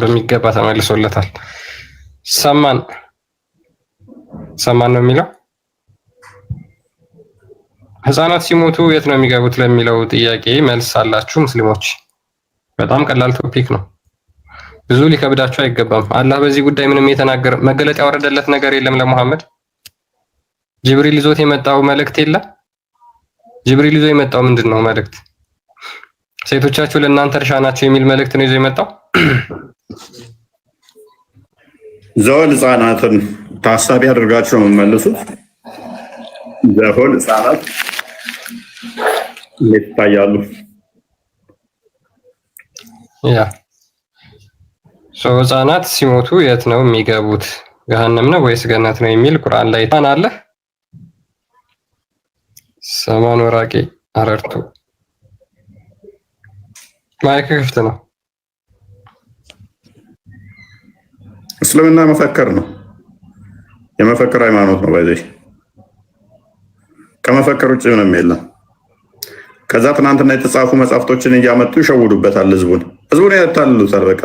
በሚገባ ተመልሶለታል። ሰማን ነው የሚለው ህፃናት ሲሞቱ የት ነው የሚገቡት ለሚለው ጥያቄ መልስ አላችሁ ሙስሊሞች? በጣም ቀላል ቶፒክ ነው። ብዙ ሊከብዳችሁ አይገባም። አላህ በዚህ ጉዳይ ምንም የተናገረ መገለጥ ያወረደለት ነገር የለም ለሙሐመድ። ጅብሪል ይዞት የመጣው መልእክት የለም። ጅብሪል ይዞ የመጣው ምንድነው መልእክት? ሴቶቻችሁ ለእናንተ እርሻ ናቸው የሚል መልእክት ነው ይዞ የመጣው። ዘወል ህፃናትን ታሳቢ አድርጋችሁ ነው የምመልሱት። ዘወል ህፃናት ይታያሉ። ያ ህፃናት ሲሞቱ የት ነው የሚገቡት? ገሃነም ነው ወይስ ገነት ነው የሚል ቁርአን ላይ አለ። ሰማን ወራቂ አረርቱ ማይክ ክፍት ነው። እስልምና መፈክር ነው፣ የመፈክር ሃይማኖት ነው። በዚህ ከመፈክር ውጭ ምንም የለም። ከዛ ትናንትና የተጻፉ መጽሐፍቶችን እያመጡ ይሸውዱበታል ህዝቡን ያታልሉታል። በቃ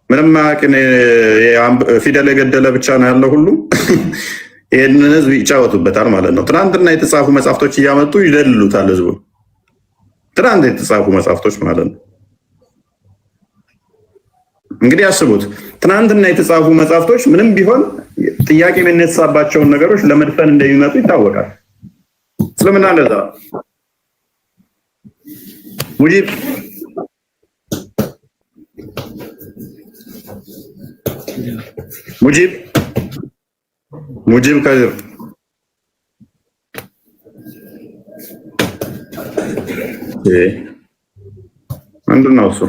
ምንም ማያውቅን ፊደል የገደለ ብቻ ነው ያለው ሁሉ ይህንን ህዝብ ይጫወቱበታል ማለት ነው። ትናንትና የተጻፉ መጽሐፍቶች እያመጡ ይደልሉታል ህዝቡን። ትናንት የተጻፉ መጽሐፍቶች ማለት ነው። እንግዲህ አስቡት፣ ትናንትና የተጻፉ መጽሐፍቶች ምንም ቢሆን ጥያቄ የሚነሳባቸውን ነገሮች ለመድፈን እንደሚመጡ ይታወቃል። እስልምና እንደዛ ሙጂብ ከድር ምንድን ነው እሱ?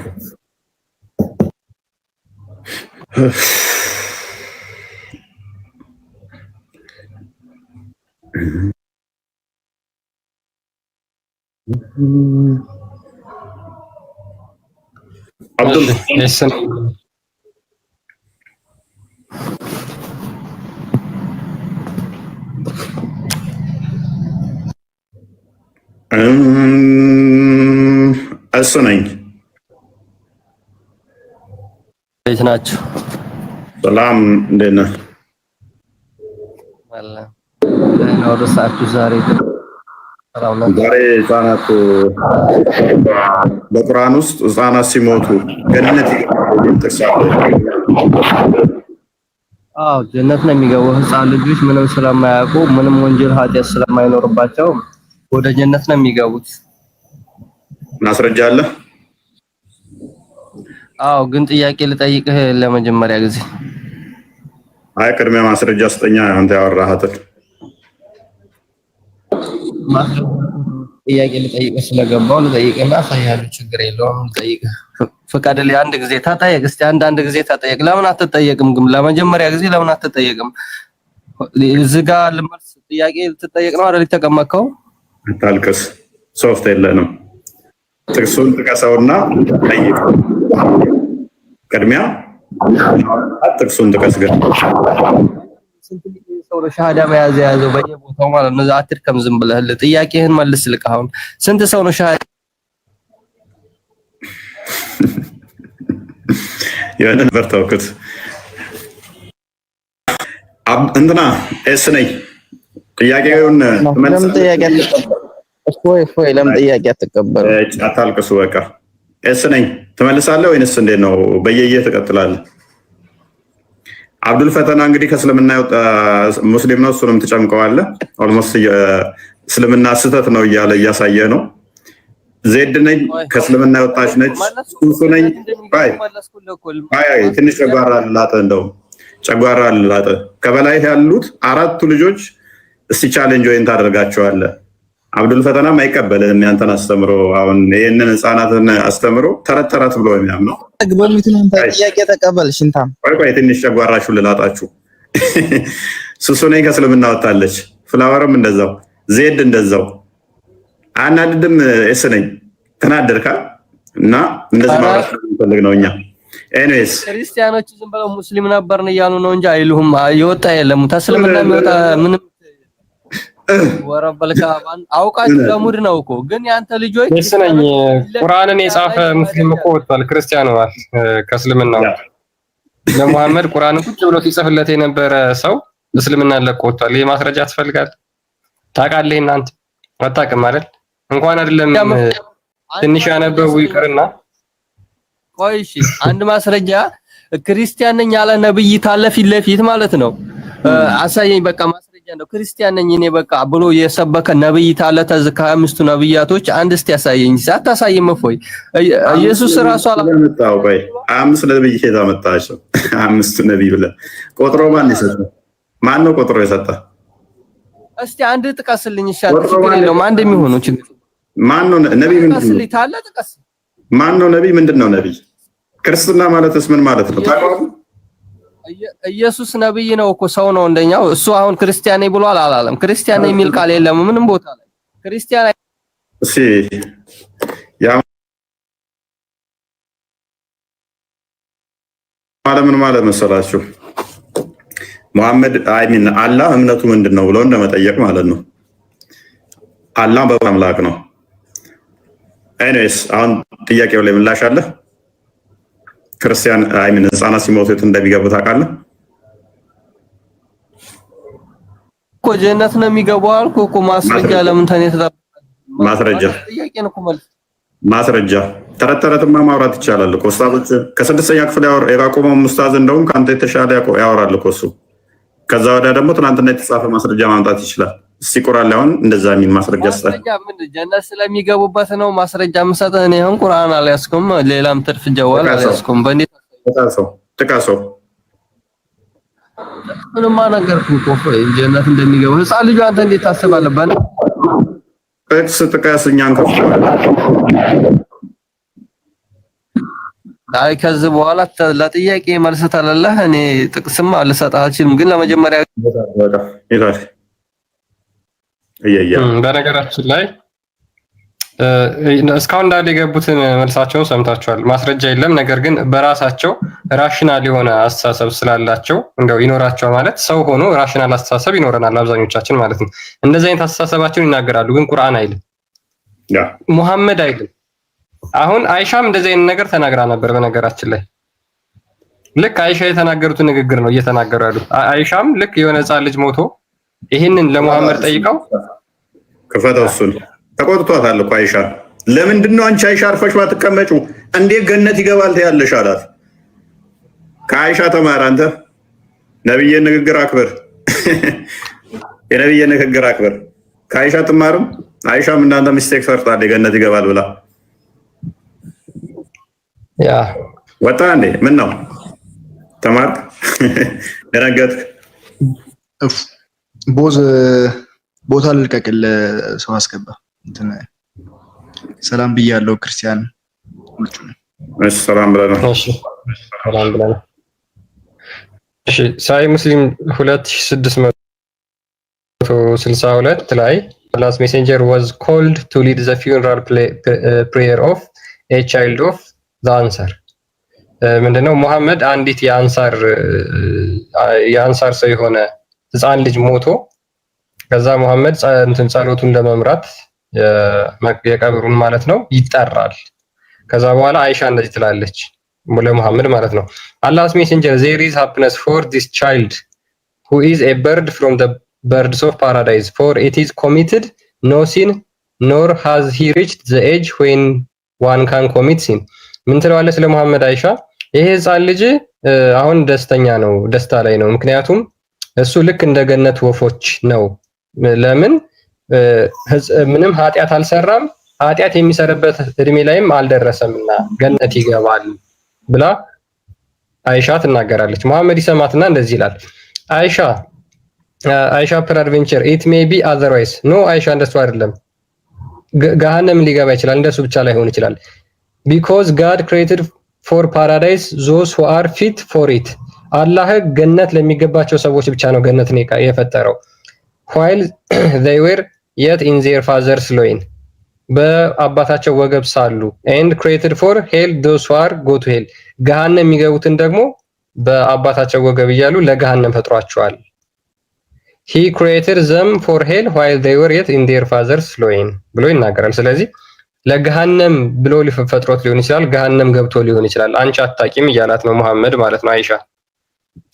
አብዱል እሱ ነኝ። እንዴት ናችሁ? ሰላም፣ እንዴት ነህ? ዛሬ ህፃናት በቁርአን ውስጥ ህፃናት ሲሞቱ ገነት ጀነት ነው የሚገቡ ህፃን ልጆች ምንም ስለማያውቁ ምንም ወንጀል ኃጢአት ስለማይኖርባቸው ወደ ጀነት ነው የሚገቡት። ማስረጃ አለ? ግን ጥያቄ ልጠይቅህ ለመጀመሪያ ጊዜ። አይ ቅድሚያ ማስረጃ ስጠኛ። አንተ ያወራሃትን ጥያቄ ልጠይቅህ ስለገባው ልጠይቅህና አሳይሃለሁ። ችግር የለውም። ልጠይቅህ ፍቃድልኝ። አንድ ጊዜ ተጠየቅ እስቲ። አንድ ጊዜ ተጠየቅ። ለምን አትጠየቅም? ግን ለመጀመሪያ ጊዜ ለምን አትጠየቅም? እዚህ ጋር ልመልስ ጥያቄ ልትጠየቅ ነው አይደል? የተቀመጥከው አታልቅስ። ሶፍት የለንም። ጥቅሱን ጥቀሰውና ጠይቅ። ቅድሚያ ጥቅሱን ጥቀስ። ግን ስንት ሰው ሻሃዳ መያዝ የያዘው በየቦታው ማለት ነው። አትድከም፣ ዝም ብለህ ጥያቄህን መልስ። ልቅ አሁን ስንት ሰው ነው ሻሃዳ የሆነ በርታውኩት እንትና እስ ነኝ ጥያቄውን ለምን ጥያቄ አትቀበል? አታልቅሱ። በቃ እስ ነኝ ትመልሳለህ ወይንስ እንዴት ነው? በየየ ትቀጥላለህ። አብዱል ፈተና እንግዲህ ከእስልምና የወጣ ሙስሊም ነው። እሱንም ትጨምቀዋለህ። ኦልሞስት እስልምና ስህተት ነው እያለ እያሳየ ነው። ዜድ ነኝ ከእስልምና የወጣች ነች። ሱሱ ነኝ። ትንሽ ጨጓራ ልላጠ፣ እንደውም ጨጓራ ልላጠ። ከበላይ ያሉት አራቱ ልጆች እስቲ ቻሌንጅ ወይን ታደርጋቸዋለህ። አብዱል ፈተናም አይቀበልህም ያንተን አስተምሮ። አሁን ይህንን ህፃናትን አስተምሮ ተረት ተረት ብሎ የሚያምነው ጥያቄ ተቀበል። ሽንታም ቆይ ትንሽ ጨጓራችሁ ልላጣችሁ። ሱሱ ነኝ ከእስልምና ወጣለች። ፍላወርም እንደዛው፣ ዜድ እንደዛው። አናድድም። እስ ነኝ ተናደርካ እና እንደዚህ ማለት ፈልግ ነው። እኛ ኤኒዌይስ ክርስቲያኖች ዝም ብለው ሙስሊም ነበርን እያሉ ነው እንጂ አይሉህም። የወጣ የለም። ተስልምና የሚወጣ ምንም ወረበል ካባን አውቃችሁ ለሙድ ነው እኮ ግን ያንተ ልጆች እስነኝ ቁርአንን የጻፈ ሙስሊም እኮ ወጥቷል። ክርስቲያን ሆኗል ከእስልምናው። ለሙሐመድ ቁርአንን ቁጭ ብሎ ሲጽፍለት የነበረ ሰው እስልምናን ለቆ ወጥቷል። ይሄ ማስረጃ ያስፈልጋል። ታውቃለህ እናንተ አታውቅም አይደል? እንኳን አይደለም ትንሽ ያነበቡ ይቅርና ቆይ እሺ አንድ ማስረጃ ክርስቲያን ነኝ ያለ ነብይ ታለ ፊት ለፊት ማለት ነው አሳየኝ። በቃ ማስረጃ ነው ክርስቲያን ነኝ እኔ በቃ ብሎ የሰበከ ነብይ ታለ ተዝካ አምስቱ ነብያቶች አንድ እስቲ ያሳየኝ። ሳታሳየኝ መፎይ ኢየሱስ ራሱ አላመጣው። ቆይ አምስት ነብይ ከዛ መጣቸው። አምስቱ ነብይ ብለ ቆጥሮ ማን ይሰጣ? ማን ነው ቆጥሮ የሰጣ? እስቲ አንድ ጥቀስልኝ ይሻላል። ችግር የለውም አንድ የሚሆነው ችግር ማን ነው ነብይ? ምንድነው ታለ ጥቀስ። ማን ነው ነብይ? ምንድነው ነብይ? ክርስትና ማለትስ ምን ማለት ነው? ታውቃለህ? ኢየሱስ ነብይ ነው እኮ ሰው ነው እንደኛው። እሱ አሁን ክርስቲያን ነኝ ብሏል አላለም? ክርስቲያን ነኝ የሚል ቃል የለም ምንም ቦታ ላይ ክርስቲያን። እሺ ያ ምን ማለት መሰላችሁ? ሙሐመድ አይሚን አላህ እምነቱ ምንድነው ብለው እንደመጠየቅ ማለት ነው። አላህ በአምላክ ነው። ኤኒዌይስ አሁን ጥያቄው ላይ ምላሽ አለ። ክርስቲያን አይሚን ህፃናት ሲሞቱ የት እንደሚገቡ ታውቃለህ እኮ? ጀነት ነው የሚገባው አልኩ እኮ። ማስረጃ ለምን ተኔ ማስረጃ ተረት ተረትማ ማውራት ይቻላል እኮ። ኡስታዞች ከስድስተኛ ክፍል ያቆመው ኡስታዝ እንደውም ከአንተ የተሻለ ያወራል እኮ እሱ። ከዛ ወዲያ ደግሞ ትናንትና የተጻፈ ማስረጃ ማምጣት ይችላል። እስቲ ቁርአን ላይ አሁን እንደዛ የሚል ማስረጃ ስጠኝ። ማስረጃ ምን ጀነት ስለሚገቡበት ነው ማስረጃ የምሰጥህ እኔ። አሁን ቁርአን አልያዝኩም፣ ሌላም ትርፍ ጀዋል አልያዝኩም። በእንዴት ጥቀሰው? ምንማ ነገርኩህ እኮ ጀነት እንደሚገቡ ህፃን ልጅ አንተ እንዴት ታስባለህ? ጥቅስ ጥቀስ። እኛን አይ ከዚህ በኋላ ለጥያቄ መልስ ተለለህ እኔ ጥቅስማ ልሰጥህ አልችልም። ግን ለመጀመሪያ በነገራችን ላይ እስካሁን እንዳለ የገቡትን መልሳቸውን ሰምታችኋል። ማስረጃ የለም፣ ነገር ግን በራሳቸው ራሽናል የሆነ አስተሳሰብ ስላላቸው እንደው ይኖራቸው ማለት ሰው ሆኖ ራሽናል አስተሳሰብ ይኖረናል አብዛኞቻችን ማለት ነው። እንደዚህ አይነት አስተሳሰባቸውን ይናገራሉ፣ ግን ቁርአን አይልም፣ ሙሐመድ አይልም። አሁን አይሻም እንደዚህ አይነት ነገር ተናግራ ነበር። በነገራችን ላይ ልክ አይሻ የተናገሩትን ንግግር ነው እየተናገሩ ያሉት። አይሻም ልክ የሆነ ህፃን ልጅ ሞቶ ይህንን ለሙሐመድ ጠይቀው ክፈተው እሱን ተቆጥቷታል እኮ አይሻ። ለምንድን ነው አንቺ አይሻ አርፈሽ ባትቀመጩ እንዴት ገነት ይገባል ትያለሽ አላት። ከአይሻ ተማር አንተ። ነብዬን ንግግር አክብር፣ የነብዬን ንግግር አክብር። ከአይሻ ትማርም። አይሻም እንዳንተ ሚስቴክ ሰርታለች ገነት ይገባል ብላ። ያ ወጣ እንዴ? ምን ነው ተማርክ? ደረገጥክ? ቦዝ ቦታ ልልቀቅል። ሰው አስገባ። እንትን ሰላም ብያለሁ ክርስቲያን ሁሉ። እሺ ሰላም ብለናል። እሺ ሰላም ብለናል። እሺ ሳይ ሙስሊም 2662 ላይ Allah's messenger was called to lead the funeral prayer of a child of the Ansar። ምንድነው ሙሐመድ አንዲት የአንሳር ሰው የሆነ ህፃን ልጅ ሞቶ ከዛ ሙሐመድ እንትን ጸሎቱን ለመምራት የቀብሩን ማለት ነው ይጠራል። ከዛ በኋላ አይሻ እንደዚህ ትላለች ለሙሐመድ ማለት ነው Allah's messenger there is happiness for this child who is a bird from the birds of paradise for it is committed no sin nor has he reached the age when one can commit sin። ምን ትለዋለች ለሙሐመድ አይሻ? ይሄ ህፃን ልጅ አሁን ደስተኛ ነው፣ ደስታ ላይ ነው። ምክንያቱም እሱ ልክ እንደ ገነት ወፎች ነው። ለምን ምንም ኃጢአት አልሰራም፣ ኃጢአት የሚሰራበት እድሜ ላይም አልደረሰምና ገነት ይገባል ብላ አይሻ ትናገራለች። ሙሐመድ ይሰማትና እንደዚህ ይላል አይሻ peradventure it may be otherwise no አይሻ እንደሱ አይደለም፣ ገሃነም ሊገባ ይችላል፣ እንደሱ ብቻ ላይሆን ይችላል because God created for paradise those who are fit for it አላህ ገነት ለሚገባቸው ሰዎች ብቻ ነው ገነትን የፈጠረው while they were yet in their father's loin በአባታቸው ወገብ ሳሉ and created for hell those who are go to hell ገሃነም የሚገቡትን ደግሞ በአባታቸው ወገብ እያሉ ለገሃነም ፈጥሯቸዋል። he created them for hell while they were yet in their father's loin ብሎ ይናገራል። ስለዚህ ለገሃነም ብሎ ሊፈጥሮት ሊሆን ይችላል፣ ገሃነም ገብቶ ሊሆን ይችላል። አንቺ አታቂም እያላት ነው መሐመድ ማለት ነው አይሻ።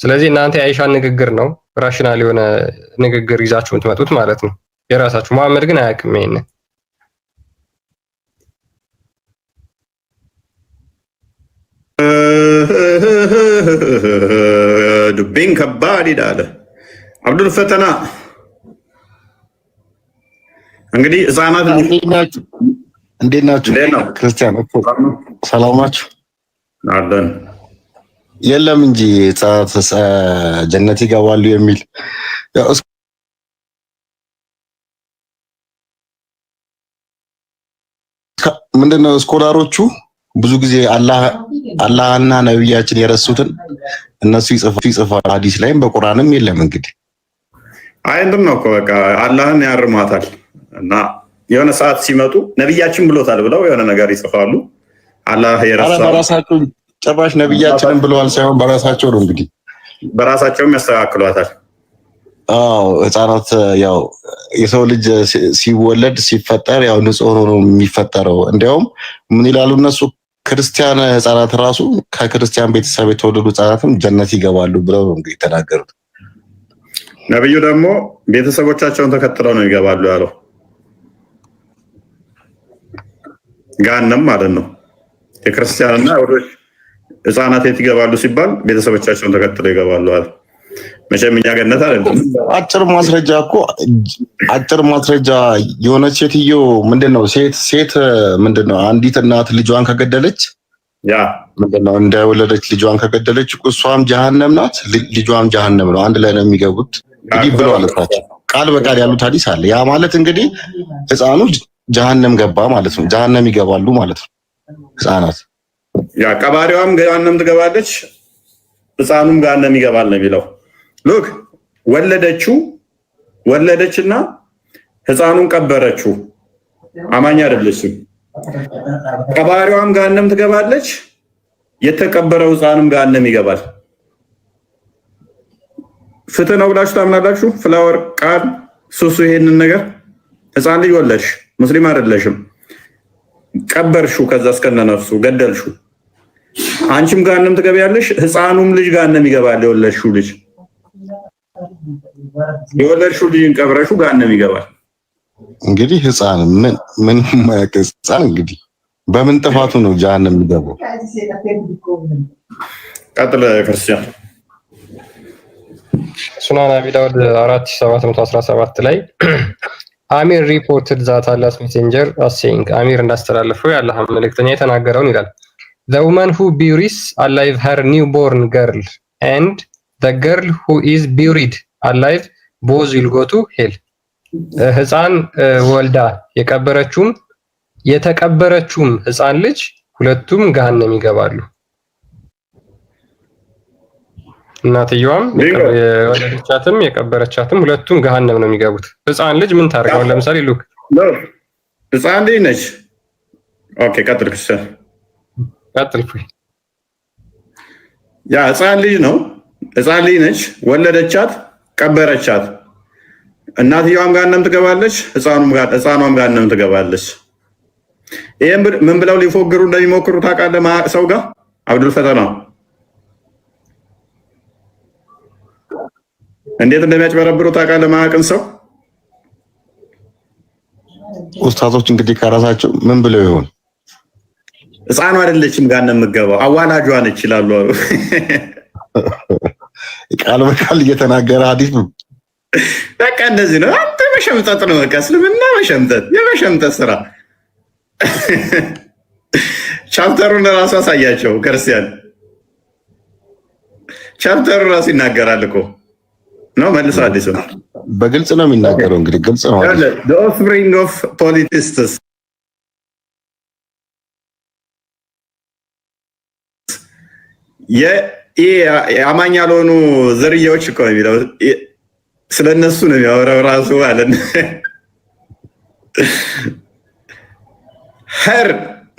ስለዚህ እናንተ የአይሻን ንግግር ነው ራሽናል የሆነ ንግግር ይዛችሁ የምትመጡት ማለት ነው የራሳችሁ። መሐመድ ግን አያውቅም ይሄንን። ዱቤን ከባድ ይላል አብዱል ፈተና። እንግዲህ ህፃናት እንዴት ናችሁ? ክርስቲያን እኮ ሰላም ናችሁ? አለን የለም እንጂ ጀነት ይገባሉ የሚል ምንድነው ስኮላሮቹ ብዙ ጊዜ አላህና ነብያችን የረሱትን እነሱ ይጽፋሉ። ሐዲስ ላይም በቁርአንም የለም። እንግዲህ አይንድም ነው እኮ በቃ አላህን ያርማታል እና የሆነ ሰዓት ሲመጡ ነብያችን ብሎታል ብለው የሆነ ነገር ይጽፋሉ። አላህ የረሳው በራሳቸው ጭራሽ ነብያችንን ብለዋል ሳይሆን በራሳቸው ነው። እንግዲህ በራሳቸውም ያስተካክሏታል። አዎ ህፃናት ያው የሰው ልጅ ሲወለድ ሲፈጠር ያው ንጹህ ሆኖ ነው የሚፈጠረው። እንዲያውም ምን ይላሉ እነሱ ክርስቲያን ህፃናት ራሱ ከክርስቲያን ቤተሰብ የተወለዱ ህፃናትም ጀነት ይገባሉ ብለው ነው እንግዲህ ተናገሩት። ነብዩ ደግሞ ቤተሰቦቻቸውን ተከትለው ነው ይገባሉ ያለው። ገሃነም ማለት ነው። የክርስቲያንና አይሁዶች ህፃናት የት ይገባሉ ሲባል ቤተሰቦቻቸውን ተከትለው ይገባሉ አለ። መቼም እኛ ገነት አይደለም። አጭር ማስረጃ የሆነች ሴትዮ ምንድነው ሴት ምንድነው አንዲት እናት ልጇን ከገደለች ምንድነው እንደወለደች ልጇን ከገደለች እሷም ጀሃነም ናት፣ ልጇም ጀሃነም ነው፣ አንድ ላይ ነው የሚገቡት እንግዲህ ብለዋል። ቃል በቃል ያሉት ሐዲስ አለ። ያ ማለት እንግዲህ ህፃኑ ጀሃነም ገባ ማለት ነው። ጀሃነም ይገባሉ ማለት ነው ህፃናት። ያ ቀባሪዋም ገሃነም ትገባለች፣ ህፃኑም ገሃነም ይገባል ነው የሚለው። ሉክ ወለደችና ህፃኑን ቀበረችው። አማኝ አይደለችም። ቀባሪዋም ገሃነም ትገባለች፣ የተቀበረው ህፃኑም ገሃነም ይገባል። ፍትህ ነው ብላችሁ ታምናላችሁ? ፍላወር ቃል ሱሱ ይሄንን ነገር ህፃን ልጅ ወለድሽ፣ ሙስሊም አይደለሽም፣ ቀበርሽው፣ ከዛ እስከነ ነፍሱ ገደልሽው። አንቺም ገሃነም ትገቢያለሽ፣ ህፃኑም ልጅ ገሃነም ይገባል። የወለድሽው ልጅን ቀብረሽው ገሃነም ይገባል። እንግዲህ ህፃን ምን ማያውቅ ህፃን እንግዲህ በምን ጥፋቱ ነው ጀሃነም የሚገባው? ቀጥለ ክርስቲያን። ሱናን አቢ ዳውድ 4717 ላይ አሚር ሪፖርትድ ዛት አላህስ ሜሴንጀር አሴይንግ አሚር እንዳስተላለፈው የአላህ መልእክተኛ የተናገረውን ይላል። the woman who buries alive her newborn girl and the girl who is buried alive both will go to hell. ህፃን ወልዳ የቀበረችውም የተቀበረችውም ህፃን ልጅ ሁለቱም ገሃነም ይገባሉ። እናትየዋም የወለደቻትም የቀበረቻትም ሁለቱም ገሃነም ነው የሚገቡት። ህፃን ልጅ ምን ታርጋው? ለምሳሌ ሉክ ህፃን ልጅ ነች። ኦኬ ቀጥል ክርስቲያን ቀጥል። ያ ህፃን ልጅ ነው። ህፃን ልጅ ነች። ወለደቻት፣ ቀበረቻት። እናትየዋም ገሃነም ትገባለች፣ ህፃኗም ገሃነም ትገባለች። ይሄን ምን ብለው ሊፎግሩ እንደሚሞክሩ ታውቃለህ? ሰው ጋር አብዱል ፈተና እንዴት እንደሚያጭበረብሩ ታውቃለህ? ማያውቅን ሰው ኡስታዞች እንግዲህ ከራሳቸው ምን ብለው ይሆን? ህፃኑ አይደለችም ገሃነም የምትገባው አዋላጇ ነች ይላሉ። ቃል በቃል እየተናገረ ሐዲስ ነው። በቃ እንደዚህ ነው። አንተ መሸምጠጥ ነው። በቃ እስልምና የመሸምጠጥ ስራ። ቻፕተሩን ራሱ አሳያቸው ክርስቲያን። ቻፕተሩ ራሱ ይናገራል እኮ ነው። መልሶ አዲስ ነው። በግልጽ ነው የሚናገረው። እንግዲህ ግልጽ ነው። the offspring of polytheists የአማኝ ያልሆኑ ዝርያዎች እኮ ነው የሚለው። ስለነሱ ነው የሚያወራው ራሱ ማለት ነው። her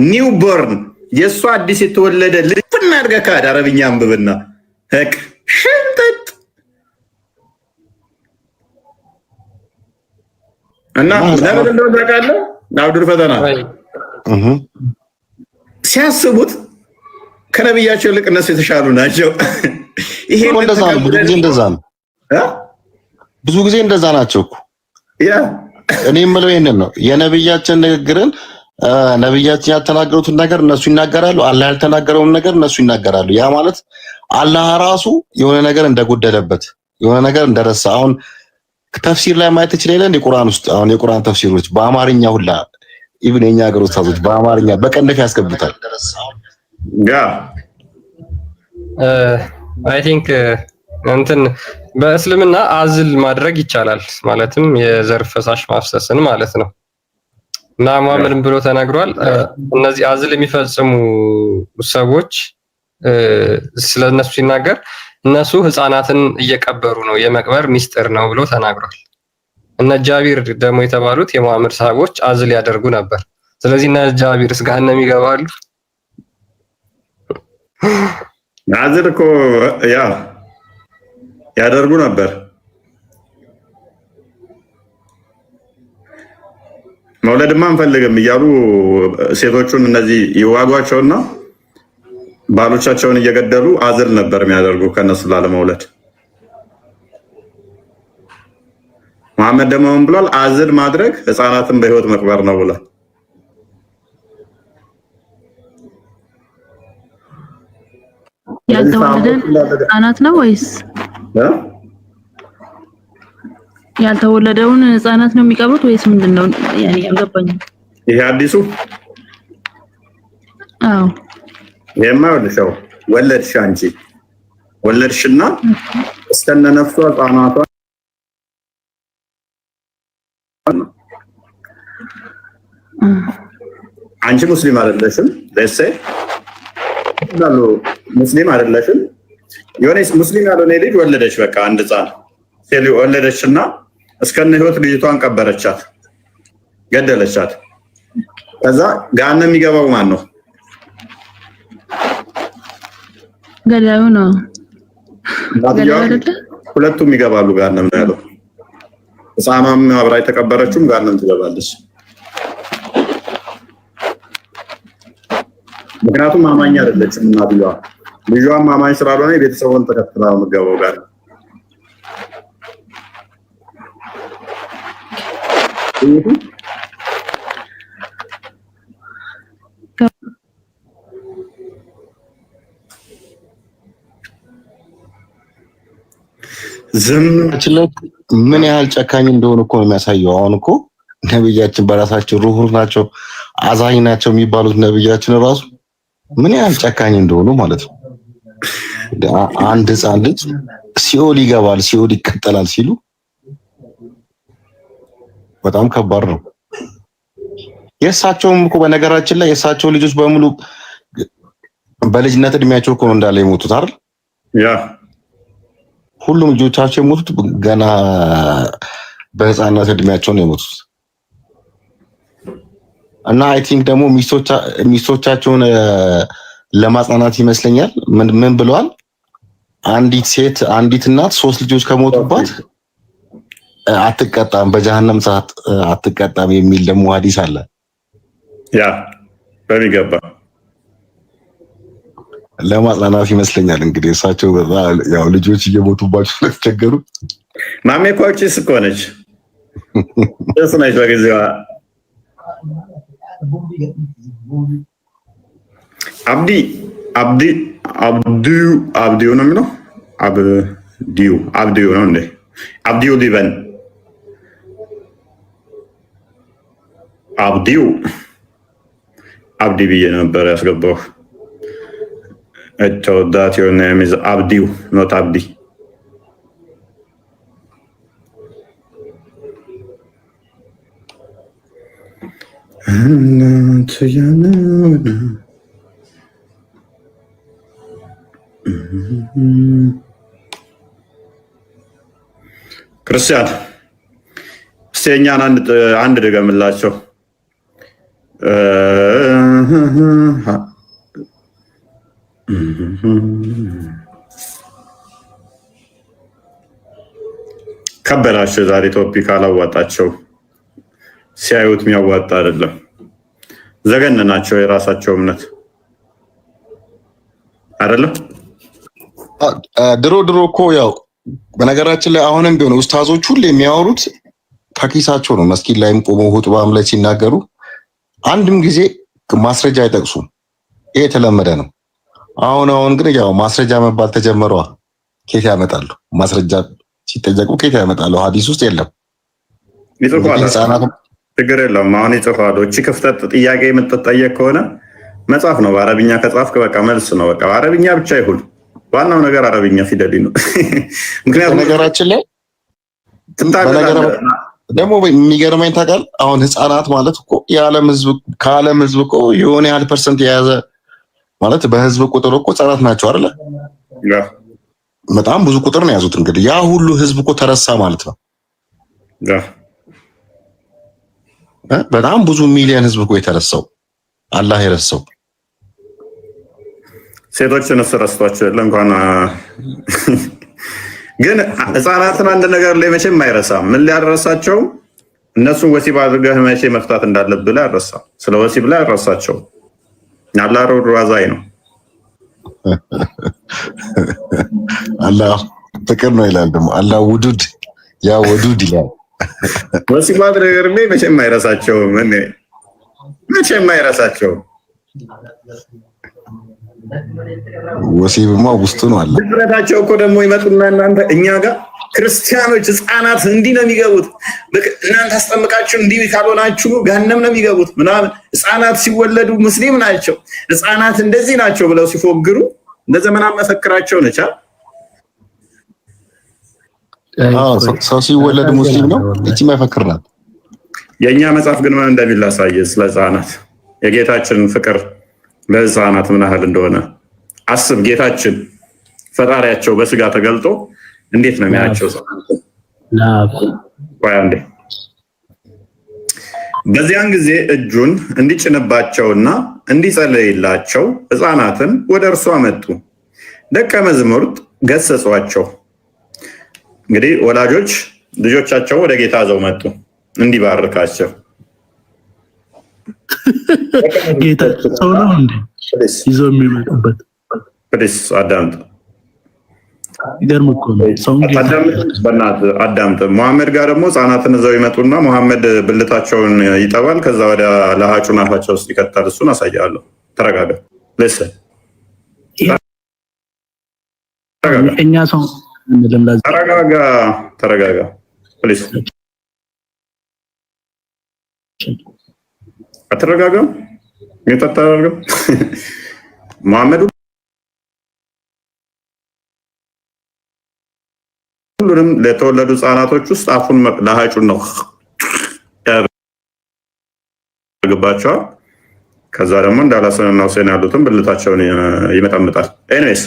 newborn የእሷ አዲስ የተወለደ ልጅ አድርገህ ካድ አረብኛ አንብብና ህቅ ሽንጥጥ እና ለምን እንደው ታውቃለህ አብዱል ፈተና ሲያስቡት ከነብያቸው ይልቅ እነሱ የተሻሉ ናቸው። ይሄ እንደዛ ነው። ብዙ ጊዜ እንደዛ ናቸው እኮ። እኔ የምለው ይሄንን ነው። የነብያችን ንግግርን ነብያችን ያልተናገሩትን ነገር እነሱ ይናገራሉ። አላህ ያልተናገረውን ነገር እነሱ ይናገራሉ። ያ ማለት አላህ ራሱ የሆነ ነገር እንደጎደለበት የሆነ ነገር እንደረሳ አሁን ተፍሲር ላይ ማየት ይችላል። የቁርአን ውስጥ አሁን የቁርአን ተፍሲሮች በአማርኛ ሁላ ኢብን የኛ ሀገር ወጣቶች በአማርኛ በቀንደፍ ያስገቡታል። አይ ቲንክ እንትን በእስልምና አዝል ማድረግ ይቻላል። ማለትም የዘር ፈሳሽ ማፍሰስን ማለት ነው። እና ሙሐመድም ብሎ ተናግሯል። እነዚህ አዝል የሚፈጽሙ ሰዎች ስለነሱ ሲናገር እነሱ ህፃናትን እየቀበሩ ነው፣ የመቅበር ሚስጥር ነው ብሎ ተናግሯል። እነ ጃቢር ደግሞ የተባሉት የሙሐመድ ሰሃቦች አዝል ያደርጉ ነበር። ስለዚህ እነ ጃቢርስ ገሃነም ይገባሉ? አዝል እኮ ያደርጉ ነበር። መውለድማ አንፈልግም እያሉ ሴቶቹን እነዚህ ይዋጓቸውና ባሎቻቸውን እየገደሉ አዝል ነበር የሚያደርጉ ከነሱ ላለመውለድ። መሐመድ ደግሞ ምን ብሏል? አዝል ማድረግ ህፃናትን በህይወት መቅበር ነው ብሏል። ያልተወለደን ህፃናት ነው ወይስ ያልተወለደውን ህፃናት ነው የሚቀብሩት ወይስ ምንድነው? ያኔ አልገባኝም። ይሄ አዲሱ አዎ የማይወልደው ወለድሽ አንቺ ወለድሽና እስከነ ነፍሷ ህፃናቷ አንቺ ሙስሊም አይደለሽም ለሴ ዳሉ ሙስሊም አይደለሽም የሆነ ሙስሊም ያልሆነ ልጅ ወለደች። በቃ አንድ ህፃን ሴሊ ወለደችና እስከነ ህይወት ልጅቷን ቀበረቻት፣ ገደለቻት። ከዛ ገሃነም የሚገባው ማን ነው? ገዳዩ ነው። ሁለቱም ይገባሉ ገሃነም ነው ያለው። ህፃኗም አብራ የተቀበረችውም ገሃነም ትገባለች። ምክንያቱም አማኝ አይደለችም እናትየዋ። ልጇም አማኝ ስላልሆነ ቤተሰቡን ተከትላ ነው የምትገባው ጋር ምን ያህል ጨካኝ እንደሆነ እኮ ነው የሚያሳየው። አሁን እኮ ነብያችን በራሳቸው ሩህሩህ ናቸው፣ አዛኝ ናቸው የሚባሉት ነብያችን ራሱ ምን ያህል ጨካኝ እንደሆኑ ማለት ነው። አንድ ህፃን ልጅ ሲኦል ይገባል፣ ሲኦል ይቀጠላል ሲሉ በጣም ከባድ ነው። የእሳቸውም እኮ በነገራችን ላይ የእሳቸው ልጆች በሙሉ በልጅነት እድሜያቸው እኮ ነው እንዳለ የሞቱት አይደል? ያ ሁሉም ልጆቻቸው የሞቱት ገና በህፃንነት እድሜያቸው ነው የሞቱት። እና አይ ቲንክ ደግሞ ሚስቶቻቸውን ለማጽናናት ይመስለኛል ምን ብለዋል? አንዲት እናት 3 ልጆች ከሞቱባት አትቀጣም፣ በጀሃነም ሰዓት አትቀጣም የሚል ደግሞ ሐዲስ አለ። ያ በሚገባ ለማጽናናት ይመስለኛል እንግዲህ እሳቸው ያው ልጆች እየሞቱባቸው ስለተቸገሩ ማሜ እኮ እቺስ እኮ ነች እሱ ነች በጊዜዋ አብዲው ነው የሚለው አብዲው ነው እንዴ? አብዲው ዲበን አብዲ ብዬ ነበር ያስገባው። that your name is Abdiu, not Abdi. ክርስቲያን እስቲ እኛን አንድ ድገምላቸው። ከበዳቸው ዛሬ ቶፒክ አላዋጣቸው። ሲያዩት የሚያዋጣ አይደለም። ዘገን ናቸው የራሳቸው እምነት አይደለም። ድሮ እኮ ያው በነገራችን ላይ አሁንም ቢሆን ኡስታዞች ሁሉ የሚያወሩት ከኪሳቸው ነው። መስጊድ ላይም ቆመው ሁጥባም ላይ ሲናገሩ አንድም ጊዜ ማስረጃ አይጠቅሱም። ይሄ የተለመደ ነው። አሁን ግን ያው ማስረጃ መባል ተጀመረዋ። ኬት ያመጣሉ? ማስረጃ ሲጠየቁ ኬት ያመጣሉ? ሐዲስ ውስጥ የለም። ችግር የለውም። አሁን ይጽፋሉ። እቺ ክፍተት ጥያቄ የምትጠየቅ ከሆነ መጽሐፍ ነው። በአረብኛ ከጻፍክ በቃ መልስ ነው። በቃ አረብኛ ብቻ ይሁን። ዋናው ነገር አረብኛ ፊደል ነው። ምክንያቱም ነገራችን ላይ ደግሞ የሚገርመኝ ታውቃለህ፣ አሁን ህፃናት ማለት እኮ ከዓለም ህዝብ እኮ የሆነ ያህል ፐርሰንት የያዘ ማለት በህዝብ ቁጥር እኮ ህፃናት ናቸው አይደለ? በጣም ብዙ ቁጥር ነው የያዙት። እንግዲህ ያ ሁሉ ህዝብ እኮ ተረሳ ማለት ነው። በጣም ብዙ ሚሊዮን ህዝብ እኮ የተረሳው አላህ የረሳው። ሴቶችን ረስቷቸው እንኳን ግን ህፃናትን አንድ ነገር ላይ መቼም አይረሳም። ምን ሊያረሳቸው? እነሱን ወሲብ አድርገህ መቼ መፍታት እንዳለብህ ላይ አልረሳም። ስለ ወሲብ ላይ አልረሳቸው። አላህ ሩራዛይ ነው። አላህ ፍቅር ነው ይላል። ደግሞ አላህ ውዱድ ያ ወዱድ ይላል። ወሲብ አድርገህ መቼም አይረሳቸውም። መቼም አይረሳቸውም። ወሲብማ ውስጡ ነው አለ። ድፍረታቸው እኮ ደግሞ ይመጡና እናንተ እኛ ጋር ክርስቲያኖች ህፃናት እንዲህ ነው የሚገቡት፣ እናንተ አስጠምቃችሁ እንዲህ ካልሆናችሁ ገሃነም ነው የሚገቡት ምናምን። ህፃናት ሲወለዱ ሙስሊም ናቸው፣ ህፃናት እንደዚህ ናቸው ብለው ሲፎግሩ እንደ ዘመናት መፈክራቸው ነቻ። ሰው ሲወለድ ሙስሊም ነው እቺ መፈክር ናት። የእኛ መጽሐፍ ግን ምን እንደሚል ላሳየ። ስለ ህፃናት የጌታችንን ፍቅር ለህፃናት ምን ያህል እንደሆነ አስብ። ጌታችን ፈጣሪያቸው በስጋ ተገልጦ እንዴት ነው የሚያቸው? በዚያን ጊዜ እጁን እንዲጭንባቸውና እንዲጸለይላቸው ህፃናትን ወደ እርሱ አመጡ። ደቀ መዛሙርት ገሰጿቸው። እንግዲህ ወላጆች ልጆቻቸው ወደ ጌታ ይዘው መጡ እንዲባርካቸው። ጌታ ሰው ነው እንዴ ይዘው የሚመጡበት? ፕሊስ አዳምጥ። ይገርም እኮ ነው። ሰው በእናትህ አዳምጥ። መሐመድ ጋር ደግሞ ህፃናትን ይዘው ይመጡና መሐመድ ብልታቸውን ይጠባል፣ ከዛ ወደ ለሃጩን አፋቸው ውስጥ ይከታል። እሱን አሳያለሁ። ተረጋጋ። ለሰ እኛ ሰው ተረጋጋ ፕሊስ። አትረጋጋም? የተታረገው መሐመድ ሁሉንም ለተወለዱ ህፃናቶች ውስጥ አፉን ለሃጩን ነው ያደርግባቸዋል። ከዛ ደግሞ እንዳላሰንና ሁሴን ያሉትን ብልታቸውን ይመጠምጣል። ኤኒዌይስ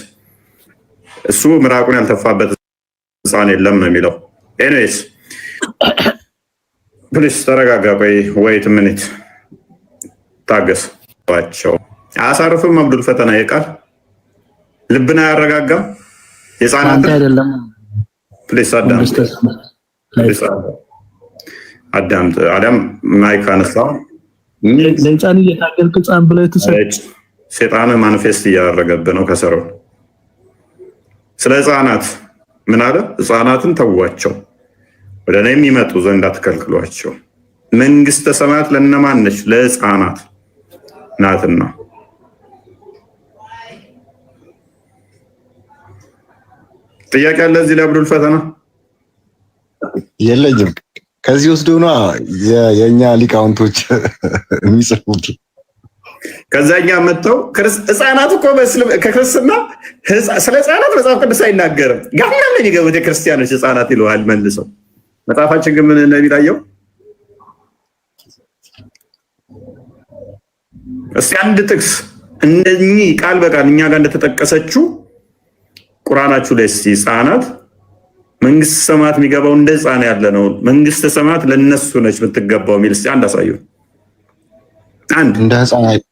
እሱ ምራቁን ያልተፋበት ህፃን የለም ነው የሚለው። ኤኒዌይስ ፕሊስ ተረጋጋ። ቆይ ወይት ሚኒት ታገስ። አያሳርፍም። አብዱል ፈተና የቃል ልብን አያረጋጋም። የህፃናትን አይደለም። ፕሊስ አዳምጥ። አዳም ማይክ አነሳው። ለህፃን እየታገልክ ህፃን ብለህ ትሰጥ። ሴጣን ማኒፌስት እያደረገብህ ነው ከሰረው። ስለ ህፃናት ምን አለ? ህፃናትን ተዋቸው፣ ወደ እኔ የሚመጡ ዘንድ አትከልክሏቸው፣ መንግስተ ሰማያት ለእነማን ነች? ለህፃናት ናትና። ጥያቄ አለ እዚህ ላይ አብዱል ፈተና? የለኝም። ከዚህ ውስጥ ነው የኛ ሊቃውንቶች የሚጽፉት። ከዛኛ መጥተው ህፃናት እኮ ከክርስትና ስለ ህፃናት መጽሐፍ ቅዱስ አይናገርም። ጋና ምን የሚገቡት የክርስቲያኖች ህፃናት ይለዋል መልሰው። መጽሐፋችን ግን ምን እንደሚላየው እስቲ አንድ ጥቅስ እንደኚህ ቃል በቃል እኛ ጋር እንደተጠቀሰችው ቁርአናችሁ ላይ እስቲ ህፃናት መንግስተ ሰማያት የሚገባው እንደ ህፃን ያለ ነው፣ መንግስተ ሰማያት ለነሱ ነች የምትገባው የሚል እስቲ አንድ አሳዩ። አንድ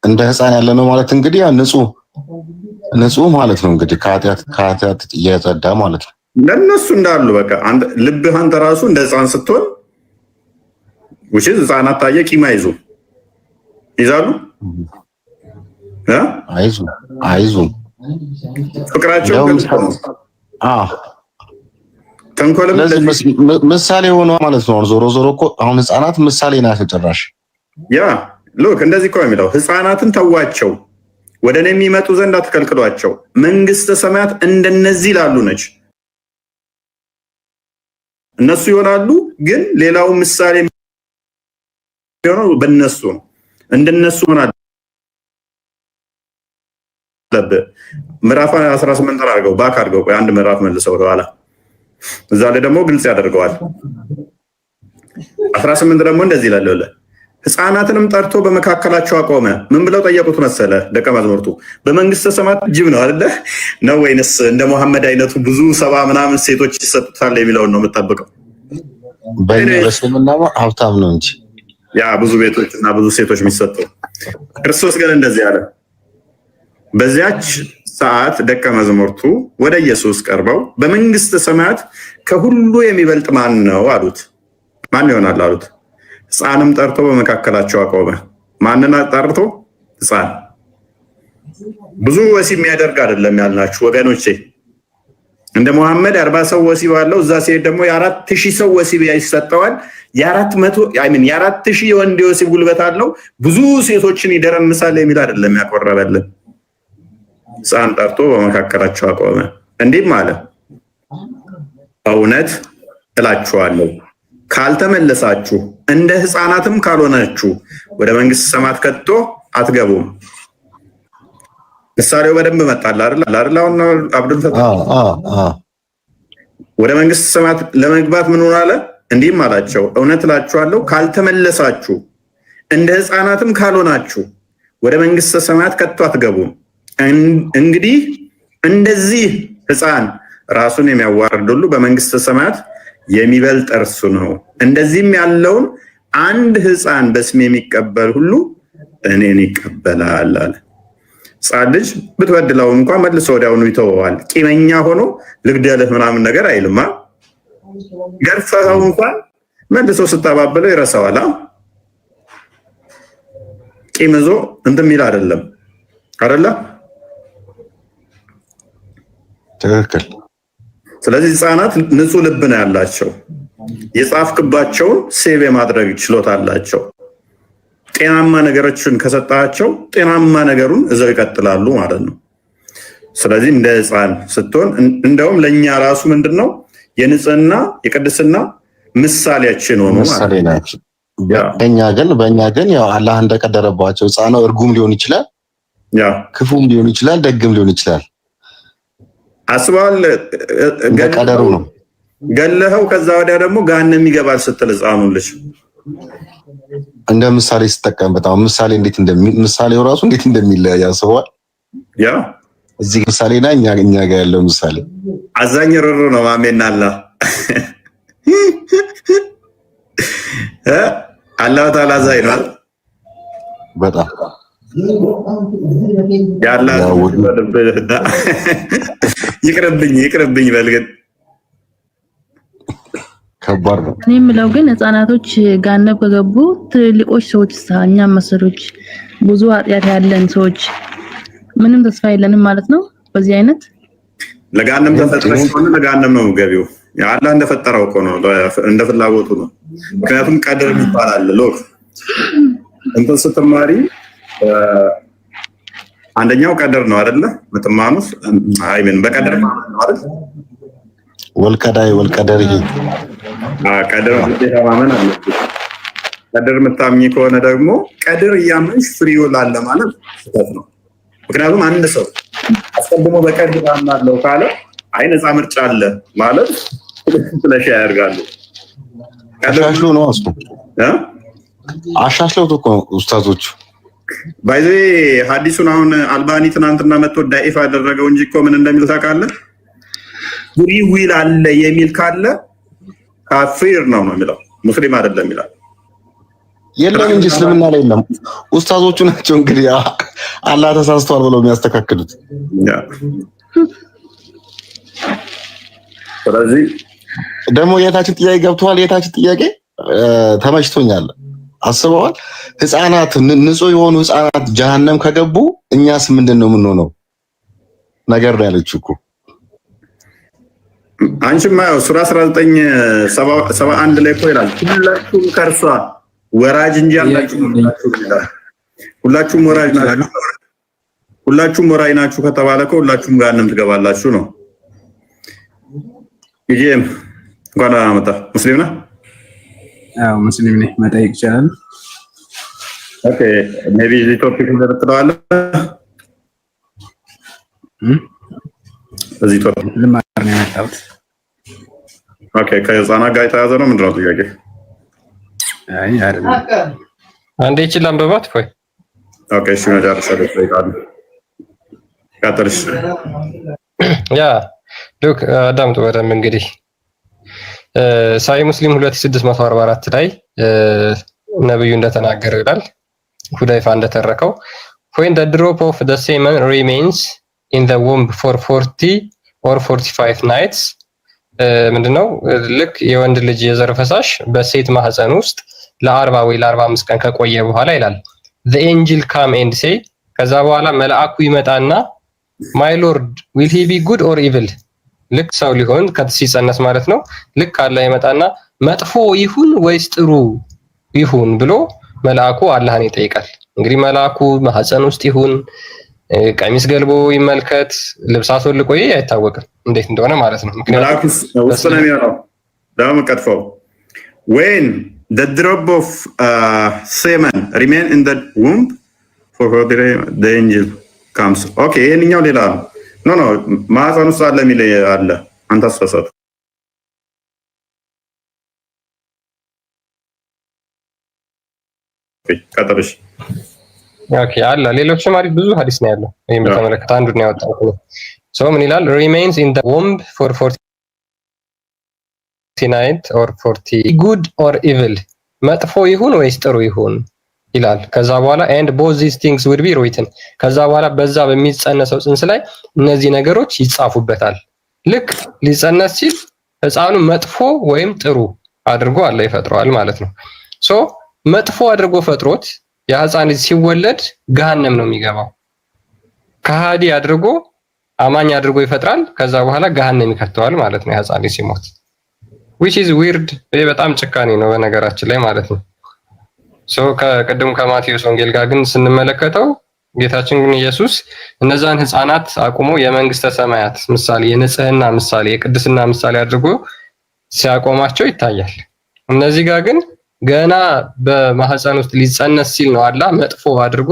እንደ ህፃን ያለ ነው ማለት እንግዲህ ንጹህ ማለት ነው። እንግዲህ ከኃጢአት እየጸዳ ማለት ነው። ለነሱ እንዳሉ በቃ ልብህ አንተ ራሱ እንደ ህፃን ስትሆን ውጪ ህፃናት ታየ ቂም አይዙ ይዛሉ አይዙ ፍቅራቸው ተንኮልም ምሳሌ ሆኖ ማለት ነው። ዞሮ ዞሮ እኮ አሁን ህፃናት ምሳሌ ናቸው ጭራሽ። ያ ሎክ እንደዚህ እኮ የሚለው ህፃናትን ተዋቸው፣ ወደ እኔ የሚመጡ ዘንድ አትከልክሏቸው፣ መንግስተ ሰማያት እንደነዚህ ላሉ ነች። እነሱ ይሆናሉ፣ ግን ሌላው ምሳሌ የሚሆነው በእነሱ ነው። እንደነሱ ሆናል። ምዕራፍ 18 አድርገው ባክ አድርገው ቆይ አንድ ምዕራፍ መልሰው ወደኋላ እዛ ላይ ደግሞ ግልጽ ያደርገዋል። 18 ደግሞ እንደዚህ ይላል፣ ህፃናትንም ጠርቶ በመካከላቸው አቆመ። ምን ብለው ጠየቁት መሰለ ደቀ መዛሙርቱ? በመንግስተ ሰማያት ጅብ ነው አይደለ ነው ወይንስ እንደ መሐመድ አይነቱ ብዙ ሰባ ምናምን ሴቶች ይሰጡታል የሚለውን ነው የምጠብቀው? በስልምና ሀብታም ነው እንጂ ያ ብዙ ቤቶች እና ብዙ ሴቶች የሚሰጡ። ክርስቶስ ግን እንደዚህ አለ። በዚያች ሰዓት ደቀ መዛሙርቱ ወደ ኢየሱስ ቀርበው በመንግስተ ሰማያት ከሁሉ የሚበልጥ ማን ነው አሉት። ማን ይሆናል አሉት። ህፃንም ጠርቶ በመካከላቸው አቆመ። ማንን ጠርቶ? ህፃን። ብዙ ወሲብ የሚያደርግ አይደለም ያልናችሁ ወገኖቼ። እንደ መሐመድ 40 ሰው ወሲብ አለው፣ እዛ ሲሄድ ደግሞ የ4000 ሰው ወሲብ ይሰጠዋል። የ4000 የወንድ ወሲብ ጉልበት አለው፣ ብዙ ሴቶችን ይደረምሳል የሚል አይደለም ያቆረበልን። ህፃን ጠርቶ በመካከላቸው አቆመ፣ እንዲህም አለ፣ እውነት እላችኋለሁ ካልተመለሳችሁ እንደ ህፃናትም ካልሆናችሁ ወደ መንግስተ ሰማያት ከቶ አትገቡም። ምሳሌው በደንብ መጣል አይደል? አሁን አብዱል ፈታህ ወደ መንግስተ ሰማያት ለመግባት ምን ሆነ አለ? እንዲህም አላቸው፣ እውነት እላችኋለሁ ካልተመለሳችሁ እንደ ህፃናትም ካልሆናችሁ ወደ መንግስተ ሰማያት ከቶ አትገቡም። እንግዲህ እንደዚህ ህፃን ራሱን የሚያዋርድ ሁሉ በመንግስተ ሰማያት የሚበልጥ እርሱ ነው። እንደዚህም ያለውን አንድ ህፃን በስሜ የሚቀበል ሁሉ እኔን ይቀበላል አለ። ህፃን ልጅ ብትበድለው እንኳን መልሶ ወዲያውኑ ይተወዋል። ቂመኛ ሆኖ ልግደልህ ምናምን ነገር አይልማ። ገርፈኸው እንኳን መልሶ ስታባብለው ይረሳዋል። ቂም ይዞ እንትን የሚል አይደለም አይደለ? ትክክል። ስለዚህ ህፃናት ንጹህ ልብ ነው ያላቸው። የጻፍክባቸውን ሴቭ የማድረግ ችሎታ አላቸው። ጤናማ ነገሮችን ከሰጣቸው ጤናማ ነገሩን እዛው ይቀጥላሉ ማለት ነው። ስለዚህ እንደ ህፃን ስትሆን እንደውም ለእኛ ራሱ ምንድነው የንጽህና የቅድስና ምሳሌያችን ሆኖ ማለት ነው። በእኛ ግን ያው አላህ እንደቀደረባቸው ህፃናው እርጉም ሊሆን ይችላል፣ ክፉም ሊሆን ይችላል፣ ደግም ሊሆን ይችላል። አስባል ቀደሩ ነው ገለኸው ከዛ ወዲያ ደግሞ ገሃነም ይገባል ስትል ህፃኑን ልጅ እንደ ምሳሌ ስትጠቀም በጣም ምሳሌ እንዴት ምሳሌው ራሱ እንዴት እንደሚለያይ ያስባል። ያ እዚህ ምሳሌና እኛ ጋር ያለው ምሳሌ አዛኝ ርሩ ነው። ማሜና አላህ ተዓላ አዛኝ ነው በጣም ያላ ይቅርብኝ በልግን ከባድ ነው። እኔ የምለው ግን ህፃናቶች ገሃነም ከገቡ ትልልቆች ሰዎች እኛም መሰሎች ብዙ ኃጢአት ያለን ሰዎች ምንም ተስፋ የለንም ማለት ነው። በዚህ አይነት ለገሃነም ተፈጥረሽ ሆነ ለገሃነም ነው ገቢው። አላህ እንደፈጠረው እኮ ነው፣ እንደ ፍላጎቱ ነው። ምክንያቱም ቀድር ይባላል። ሎክ እንትን ስትማሪ አንደኛው ቀድር ነው አይደለ? ምትማኑስ አይምን በቀድር ማለት ነው አይደል? ወልቀደር ይሄ ቀድር ማመን አለብሽ። ቀድር የምታምኚ ከሆነ ደግሞ ቀድር እያመንሽ ፍሪውል አለ ማለት ስህተት ነው። ምክንያቱም አንድ ሰው አስቀድሞ በቀድር አምናለሁ ካለ አይ ነፃ ምርጫ አለ ማለት ስለሽ ያደርጋሉ። አሻሽሎ ነው አሻሽለው እኮ ኡስታዞቹ ባይዘ ሐዲሱን አሁን አልባኒ ትናንትና መጥቶ ዳኢፍ አደረገው እንጂ እኮ ምን እንደሚል ታውቃለህ? ፍሪ ዊል አለ የሚል ካለ ካፊር ነው የሚለው፣ ሙስሊም አይደለም ይላል። የለም እንጂ እስልምና ላይ የለም። ኡስታዞቹ ናቸው እንግዲህ አላህ ተሳስቷል ብለው የሚያስተካክሉት። ስለዚህ ደግሞ የታችን ጥያቄ ገብቷል። የታችን ጥያቄ ተመችቶኛል። አስበዋል? ህፃናት ንጹህ የሆኑ ህፃናት ጀሃነም ከገቡ እኛስ ምንድነው የምንሆነው? ነገር ነው ያለችው እኮ አንቺማ ያው ሱራ 1971 ላይ እኮ ይላል ሁላችሁም ከርሷ ወራጅ እንጂ ያላችሁ ሁላችሁም ወራጅ ናችሁ። ሁላችሁም ወራጅ ናችሁ ከተባለ እኮ ሁላችሁም ገሃነም ትገባላችሁ ነው። ይሄም እንኳን አመጣ ሙስሊም ነህ? አዎ ሙስሊም ነኝ። መጠየቅ ይችላል? ኦኬ ሜቢ እዚህ ቶፒክ እንደተጠራለ እዚህ ቶፒክ ልማር ነው የመጣሁት። ኦኬ ከህፃናት ጋር የተያዘ ነው። ምንድን ነው ጥያቄ? አይ አይደለም። አንዴ ይችላል አንበባት ወይ? ኦኬ እሺ መጨረሻ ላይ ይቃል ካተርሽ ያ ሉክ አዳምጡ በደንብ እንግዲህ ሳይ ሙስሊም 2644 ላይ ነብዩ እንደተናገረው ይላል ሁዳይፋ እንደተረከው when the drop of the semen remains in the womb for 40 or 45 nights ምንድነው ልክ የወንድ ልጅ የዘር ፈሳሽ በሴት ማህፀን ውስጥ ለ40 ወይ ለ45 ቀን ከቆየ በኋላ ይላል the angel come and say ከዛ በኋላ መልአኩ ይመጣና my lord will he be good or evil ልክ ሰው ሊሆን ሲጸነስ ማለት ነው። ልክ አላህ ይመጣና መጥፎ ይሁን ወይስ ጥሩ ይሁን ብሎ መልአኩ አላህን ይጠይቃል። እንግዲህ መልአኩ ማህፀን ውስጥ ይሁን ቀሚስ ገልቦ ይመልከት ልብስ አስወልቆ አይታወቅም እንዴት እንደሆነ ማለት ነው። መልአኩ ውስጥ ነው የሚሆነው ለመቀጥፈው when the drop of semen remain in the womb for the angel comes okay ይሄንኛው ሌላ ነው ኖ ማህፀን ውስጥ አለ የሚል አለ አንተ አስፈሰት ቀጥልሽ ኦኬ አለ ሌሎች ማለት ብዙ ሐዲስ ነው ያለው ይሄን በተመለከተ አንዱ ነው ያወጣው ሶ ምን ይላል remains in the womb for 40 night or 40 good or evil መጥፎ ይሁን ወይስ ጥሩ ይሁን ይላል። ከዛ በኋላ and both these things will be written ከዛ በኋላ በዛ በሚጸነሰው ጽንስ ላይ እነዚህ ነገሮች ይጻፉበታል። ልክ ሊጸነስ ሲል ህፃኑ መጥፎ ወይም ጥሩ አድርጎ አለ ይፈጥረዋል ማለት ነው። ሶ መጥፎ አድርጎ ፈጥሮት የህፃን ልጅ ሲወለድ ገሃነም ነው የሚገባው። ከሃዲ አድርጎ አማኝ አድርጎ ይፈጥራል። ከዛ በኋላ ገሃነም ይከተዋል ማለት ነው የህፃን ልጅ ሲሞት which is weird በጣም ጭካኔ ነው በነገራችን ላይ ማለት ነው። ሶ ከቅድም ከማቴዎስ ወንጌል ጋር ግን ስንመለከተው ጌታችን ግን ኢየሱስ እነዛን ህፃናት አቁሞ የመንግስተ ሰማያት ምሳሌ የንጽህና ምሳሌ የቅድስና ምሳሌ አድርጎ ሲያቆማቸው ይታያል። እነዚህ ጋር ግን ገና በማህፀን ውስጥ ሊጸነስ ሲል ነው አላህ መጥፎ አድርጎ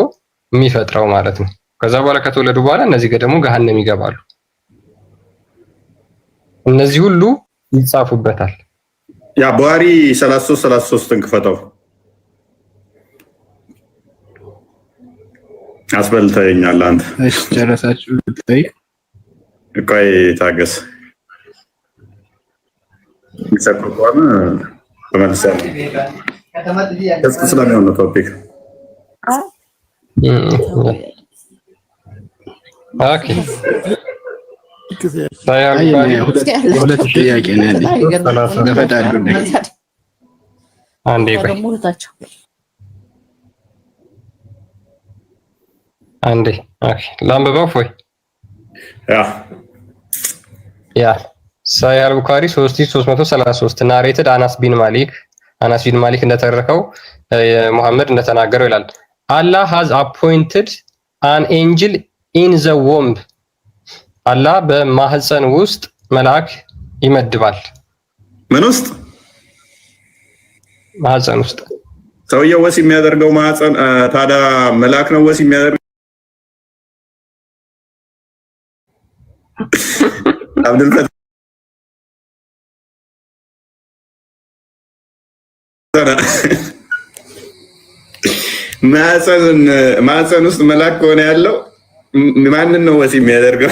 የሚፈጥረው ማለት ነው። ከዛ በኋላ ከተወለዱ በኋላ እነዚህ ጋር ደግሞ ገሃነም ይገባሉ። እነዚህ ሁሉ ይጻፉበታል። ያ ቡሃሪ 33 እንክፈተው አስበልተኛል አንተ። እሺ ጨረሳችሁ? ልትጠይቅ ቆይ ታገስ። ይሰቆቋም ተመልሰን እስከ ስለሚሆን ነው ቶፒክ ኦኬ ሁለት ጥያቄ ነው ያለኝ። ገፈታሉ አንዴ ቆይ አንዴ ኦኬ ላምበባው ወይ ያ ሳሂህ አል-ቡኻሪ 3333 ናሬትድ አናስ ቢን ማሊክ እንደተረከው ሙሐመድ እንደተናገረው ይላል አላህ has appointed an angel in the womb አላህ በማህፀን ውስጥ መልአክ ይመድባል። ምን ውስጥ? ማህፀን ውስጥ። ሰውየው ወሲ የሚያደርገው ማህፀን ታዲያ መልአክ ነው ወሲ የሚያደርገው? አብዱልፈታህ ማህፀን ውስጥ መልአክ ከሆነ ያለው ማንን ነው ወሲ የሚያደርገው?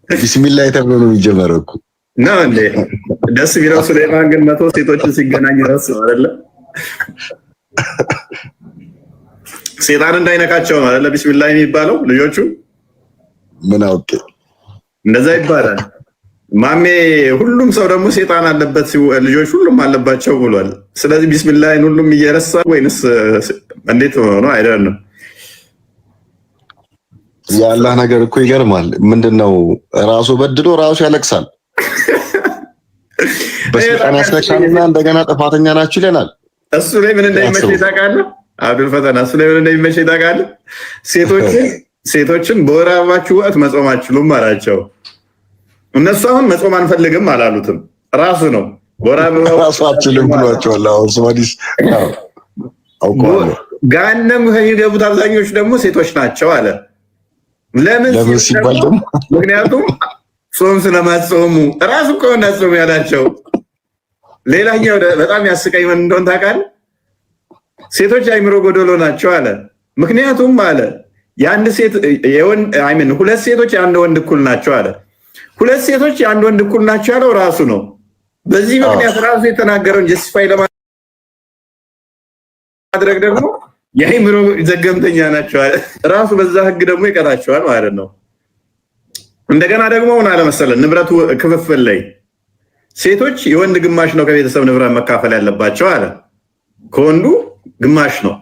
ቢስሚላህ ተብሎ ነው የሚጀመረው እኮ ነው እንዴ? ደስ ቢለው ሱሌማን ግን 100 ሴቶችን ሲገናኝ ራስ አይደለ? ሴጣን እንዳይነካቸው ነው አይደለ ቢስሚላህ የሚባለው ልጆቹ? ምን አውቄ እንደዛ ይባላል። ማሜ ሁሉም ሰው ደግሞ ሴጣን አለበት ልጆች ሁሉም አለባቸው ብሏል። ስለዚህ ቢስሚላህን ሁሉም እየረሳ ወይንስ እንዴት ሆኖ አይደለም? የአላህ ነገር እኮ ይገርማል። ምንድነው ራሱ በድሎ ራሱ ያለቅሳል። በስልጣን ያስነካልና እንደገና ጥፋተኛ ናችሁ ይለናል። እሱ ላይ ምን እንደሚመቸኝ ታውቃለህ? አብዱል ፈተና እሱ ላይ ምን እንደሚመቸኝ ታውቃለህ? ሴቶችን በወር አበባችሁ ወቅት መጾም አትችሉም አላቸው። እነሱ አሁን መጾም አንፈልግም አላሉትም። ራሱ ነው በወር አበባ ራሱ አትችልም ብሏቸዋል። አሁን ሶማሊስ ገሃነም ከሚገቡት አብዛኞቹ ደግሞ ሴቶች ናቸው አለ። ለምን ሲባል ደግሞ ምክንያቱም ጾም ስለማጾሙ ራሱ እኮ እንዳጾም ያላቸው። ሌላኛው በጣም ያስቀኝ ምን እንደሆነ ታውቃለህ? ሴቶች አይምሮ ጎደሎ ናቸው አለ። ምክንያቱም አለ የአንድ ሴት ሁለት ሴቶች የአንድ ወንድ እኩል ናቸው አለ። ሁለት ሴቶች የአንድ ወንድ እኩል ናቸው ያለው ራሱ ነው። በዚህ ምክንያት ራሱ የተናገረውን ጀስቲፋይ ለማድረግ ደግሞ የአይምሮ ዘገምተኛ ናቸው አለ። ራሱ በዛ ህግ ደግሞ ይቀጣቸዋል ማለት ነው። እንደገና ደግሞ ምን አለ መሰለህ ንብረቱ ክፍፍል ላይ ሴቶች የወንድ ግማሽ ነው ከቤተሰብ ንብረት መካፈል ያለባቸው አለ። ከወንዱ ግማሽ ነው።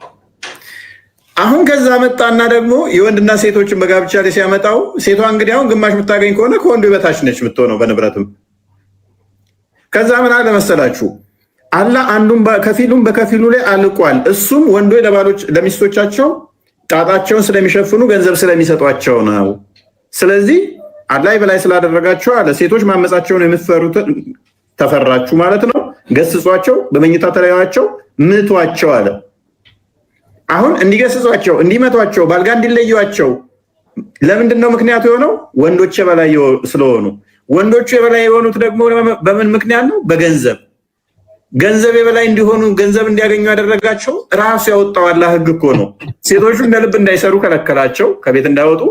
አሁን ከዛ መጣና ደግሞ የወንድና ሴቶችን በጋብቻ ላይ ሲያመጣው ሴቷ እንግዲህ አሁን ግማሽ የምታገኝ ከሆነ ከወንዱ በታች ነች የምትሆነው በንብረትም። ከዛ ምን አለ መሰላችሁ አላህ አንዱን ከፊሉን በከፊሉ ላይ አልቋል። እሱም ወንዶች ለሚስቶቻቸው ጣጣቸውን ስለሚሸፍኑ ገንዘብ ስለሚሰጧቸው ነው። ስለዚህ አላህ በላይ ስላደረጋቸው አለ ሴቶች ማመጻቸውን የምትፈሩት ተፈራችሁ ማለት ነው። ገስጿቸው፣ በመኝታ ተለያዩዋቸው፣ ምቷቸው አለ። አሁን እንዲገስጿቸው እንዲመቷቸው ባልጋ እንዲለዩዋቸው ለምንድን ነው ምክንያቱ የሆነው? ወንዶች የበላይ ስለሆኑ። ወንዶቹ የበላይ የሆኑት ደግሞ በምን ምክንያት ነው? በገንዘብ ገንዘብ የበላይ እንዲሆኑ ገንዘብ እንዲያገኙ ያደረጋቸው ራሱ ያወጣው አላህ ህግ እኮ ነው። ሴቶቹ እንደ ልብ እንዳይሰሩ ከለከላቸው፣ ከቤት እንዳይወጡ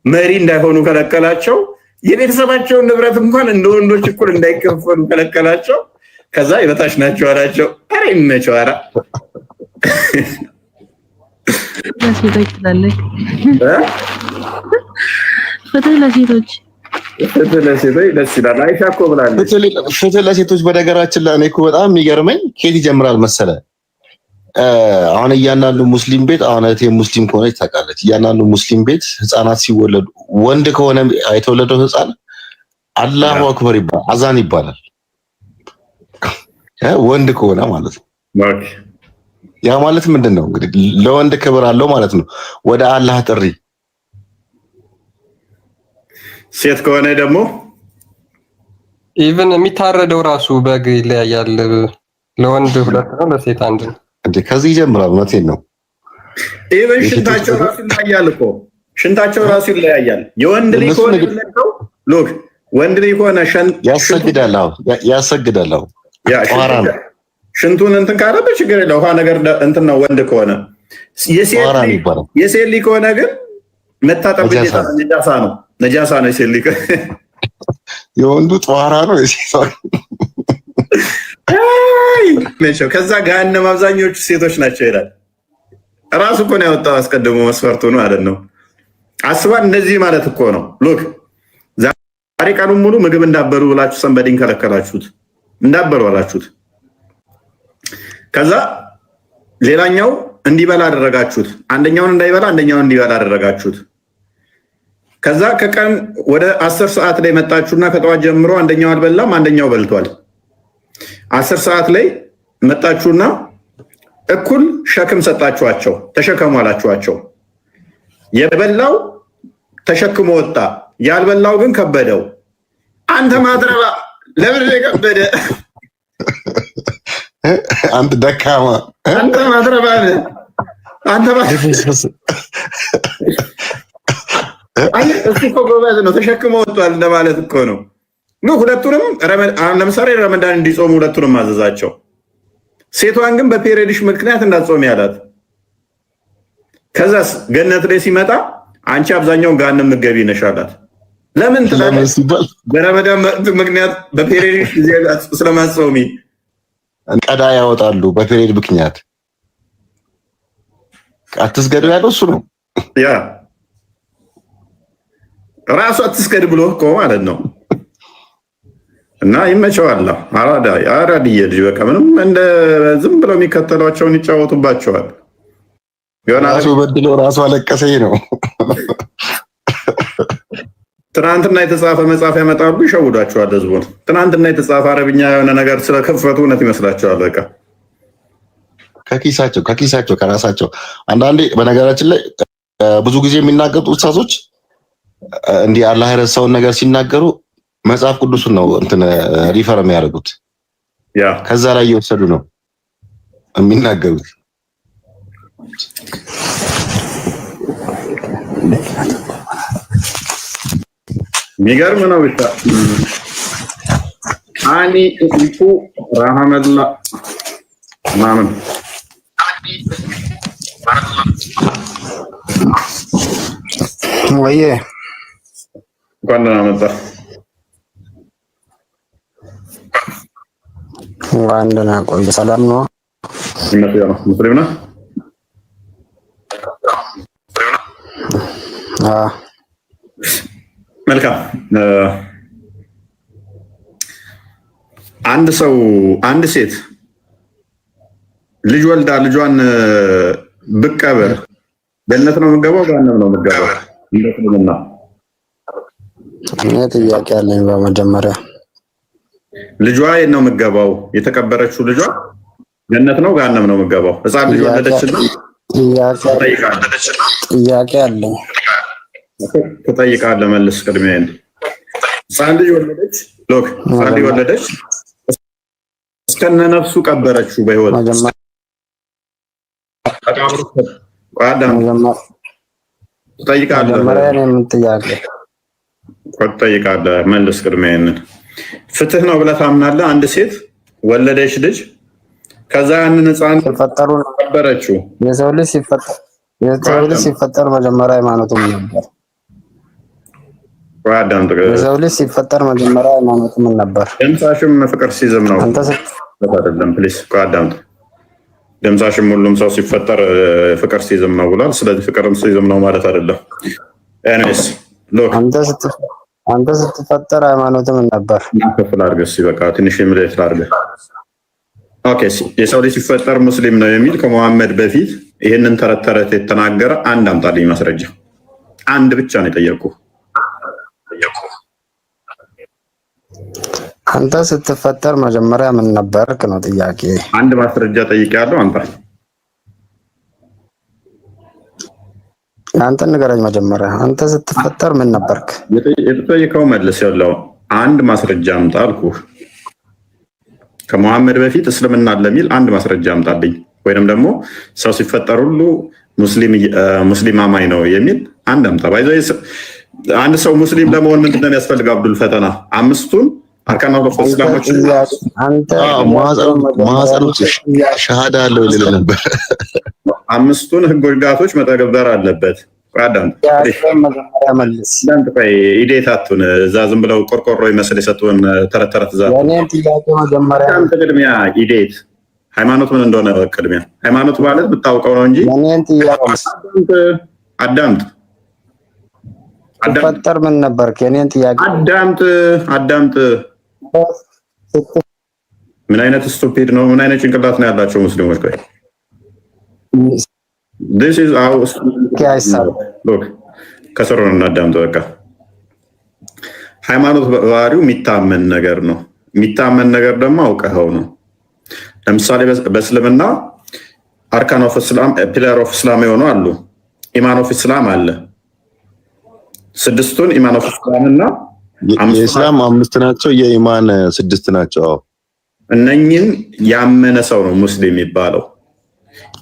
መሪ እንዳይሆኑ ከለከላቸው፣ የቤተሰባቸውን ንብረት እንኳን እንደ ወንዶች እኩል እንዳይከፈሉ ከለከላቸው። ከዛ የበታች ናቸው አላቸው። አረ ይመቸው። አረ ፍትህ ለሴቶች ደስ ይላል። አይሻ እኮ ብላለች ፍትህ ለሴቶች። በነገራችን ላይ እኔ እኮ በጣም የሚገርመኝ ከየት ይጀምራል መሰለ? አሁን እያንዳንዱ ሙስሊም ቤት አሁን እህቴ ሙስሊም ከሆነች ታውቃለች። እያንዳንዱ ሙስሊም ቤት ህፃናት ሲወለዱ ወንድ ከሆነ የተወለደው ህፃን አላሁ አክበር ይባላል፣ አዛን ይባላል። ወንድ ከሆነ ማለት ነው። ያ ማለት ምንድን ነው እንግዲህ ለወንድ ክብር አለው ማለት ነው። ወደ አላህ ጥሪ። ሴት ከሆነ ደግሞ ኢቭን የሚታረደው ራሱ በግ ይለያያል። ለወንድ ሁለት ነው፣ ለሴት አንድ ነው። ከዚህ ይጀምራል። እውነቴን ነው። ኢቭን ሽንታቸው ራሱ ይለያያል እኮ ሽንታቸው ራሱ ይለያያል። የወንድ ልጅ ከሆነ ሎክ ወንድ ልጅ ከሆነ ያሰግዳል። ያሰግዳል። ሽንቱን እንትን ካለበት ችግር የለው። ውሃ ነገር እንትን ነው። ወንድ ከሆነ የሴት ልጅ ከሆነ ግን መታጠብ ነጃሳ ነው። ነጃሳ ነው የሴት ልጅ። የወንዱ ጧራ ነው የሴቷ። ከዛ ገሃነም አብዛኞቹ ሴቶች ናቸው ይላል። ራሱ እኮ ነው ያወጣው አስቀድሞ መስፈርቱ ነው ማለት ነው። አስባን እንደዚህ ማለት እኮ ነው። ሎክ ዛሬ ቀኑን ሙሉ ምግብ እንዳበሉ ብላችሁ ሰንበዲን ከለከላችሁት፣ እንዳበሉ አላችሁት። ከዛ ሌላኛው እንዲበላ አደረጋችሁት። አንደኛውን እንዳይበላ አንደኛውን እንዲበላ አደረጋችሁት። ከዛ ከቀን ወደ 10 ሰዓት ላይ መጣችሁና ከጠዋት ጀምሮ አንደኛው አልበላም፣ አንደኛው በልቷል። 10 ሰዓት ላይ መጣችሁና እኩል ሸክም ሰጣችኋቸው፣ ተሸከሙ አላችኋቸው። የበላው ተሸክሞ ወጣ፣ ያልበላው ግን ከበደው። አንተ ማትረባ ለምን ከበደ? አንተ ደካማ፣ አንተ ማትረባ፣ አንተ እሱ እኮ ጎበዝ ነው ተሸክሞ ወጥቷል እንደማለት እኮ ነው። ሁለቱንም ለምሳሌ ረመዳን እንዲጾሙ ሁለቱንም አዘዛቸው። ሴቷን ግን በፔሬድሽ ምክንያት እንዳትጾሚ ያላት። ከዛስ ገነት ላይ ሲመጣ አንቺ አብዛኛውን ገሃነም ምገቢ ነሽ አላት። ለምን ትላለች? በረመዳን ምክንያት በፔሬድሽ ጊዜ ስለማትጾሚ ቀዳ ያወጣሉ። በፔሬድ ምክንያት አትስገዱ ያለው እሱ ነው። ያ ራሱ አትስገድ ብሎ እኮ ማለት ነው። እና ይመቸዋል። አራድዬ ልጅ በቃ ምንም እንደ ዝም ብለው የሚከተሏቸውን ይጫወቱባቸዋል። ራሱ በድሎ ራሱ አለቀሰኝ ነው። ትናንትና የተጻፈ መጽሐፍ ያመጣሉ፣ ይሸውዷቸዋል ህዝቡን። ትናንትና የተጻፈ አረብኛ የሆነ ነገር ስለከፈቱ እውነት ይመስላቸዋል። በቃ ከኪሳቸው ከራሳቸው። አንዳንዴ በነገራችን ላይ ብዙ ጊዜ የሚናገሩት ኡስታዞች እንዲህ አላህ የረሳውን ነገር ሲናገሩ መጽሐፍ ቅዱስን ነው እንትን ሪፈር የሚያደርጉት። ከዛ ላይ እየወሰዱ ነው የሚናገሩት። የሚገርም ነው። ብቻ አኒ ኢፉ ረሃመላ ማምን ወይዬ እንኳን ደህና መጣ። እንኳን ደህና ቆይ። ሰላም ነው? ይመስገን። ሙስሊም ነህ? መልካም። አንድ ሴት ልጅ ወልዳ ልጇን ብቀበር ገነት ነው የምትገባው? ገሃነም ነው የምትገባው? እንደተለምና እኔ ጥያቄ አለኝ። በመጀመሪያ ልጇ የት ነው የምትገባው? የተቀበረችው ልጇ ገነት ነው ገሃነም ነው የምትገባው? ህፃን ልጅ ወለደችና ጥያቄ አለኝ። ትጠይቃለህ፣ መልስ። ቅድሚያ ህፃን ልጅ ወለደች። ሎክ ህፃን ልጅ ወለደች፣ እስከነ ነፍሱ ቀበረችው በህይወት ትጠይቃለህ፣ መልስ። ቅድሚያ ፍትህ ነው ብለህ ታምናለህ? አንድ ሴት ወለደች ልጅ፣ ከዛ ያንን ህፃን ቀበረችው። የሰው ልጅ ሲፈጠር መጀመሪያ ሃይማኖቱ ምን ነበር? የሰው ልጅ ሲፈጠር መጀመሪያ ሃይማኖቱ ምን ነበር? ደምሳሽም ፍቅር ሲዝም ነው አይደለም? ፕሊስ አዳምጥ። ደምሳሽም ሁሉም ሰው ሲፈጠር ፍቅር ሲዝም ነው ብሏል። ስለዚህ ፍቅርም ሲዝም ነው ማለት አይደለም። ኤኒዌይስ ሎክ አንተ ስትፈጠር ሃይማኖቱ ምን ነበር? ክፍል አድርገህ ሲበቃ ትንሽ ምልክት አድርገህ ኦኬ። የሰው ልጅ ሲፈጠር ሙስሊም ነው የሚል ከመሐመድ በፊት ይህንን ተረት ተረት የተናገረ አንድ አምጣልኝ ማስረጃ። አንድ ብቻ ነው የጠየቁህ። አንተ ስትፈጠር መጀመሪያ ምን ነበርክ ነው ጥያቄ። አንድ ማስረጃ ጠይቄያለሁ፣ አምጣ። አንተ ንገረኝ መጀመሪያ። አንተ ስትፈጠር ምን ነበርክ? የተጠየቀው መልስ ያለው አንድ ማስረጃ አምጣ አልኩህ። ከመሐመድ በፊት እስልምና አለ የሚል አንድ ማስረጃ አምጣልኝ። ወይንም ደግሞ ሰው ሲፈጠር ሁሉ ሙስሊም አማኝ ነው የሚል አንድ አምጣ። አንድ ሰው ሙስሊም ለመሆን ምንድን ነው የሚያስፈልገው? አብዱል ፈተና አምስቱን አርካን ኦፍ እስላሞች ማህፀኖች ሸሃዳ አለው ይል ነበር። አምስቱን ህግጋቶች መተግበር አለበት። ኢዴታቱን እዛ ዝም ብለው ቆርቆሮ ይመስል የሰጡን ተረት ተረት ዛ ቅድሚያ ኢዴት ሃይማኖት ምን እንደሆነ ቅድሚያ ሃይማኖት ማለት የምታውቀው ነው እንጂ አዳምጥ ስትፈጠር ምን ነበርክ? የኔን ጥያቄ አዳምጥ። ምን አይነት ስቱፒድ ነው? ምን አይነት ጭንቅላት ነው ያላቸው ሙስሊሞች? ቆይ this is our look ከስሩ ነው እናዳምጥ። በቃ ሃይማኖት በባህሪው የሚታመን ነገር ነው። የሚታመን ነገር ደግሞ አውቀኸው ነው። ለምሳሌ በእስልምና አርካን ኦፍ እስላም ፒለር ኦፍ እስላም የሆኑ አሉ። ኢማን ኦፍ እስላም አለ። ስድስቱን ኢማን ኦፍ እስላም እና የእስላም 5 ናቸው፣ የኢማን 6 ናቸው። እነኚህን ያመነ ሰው ነው ሙስሊም የሚባለው።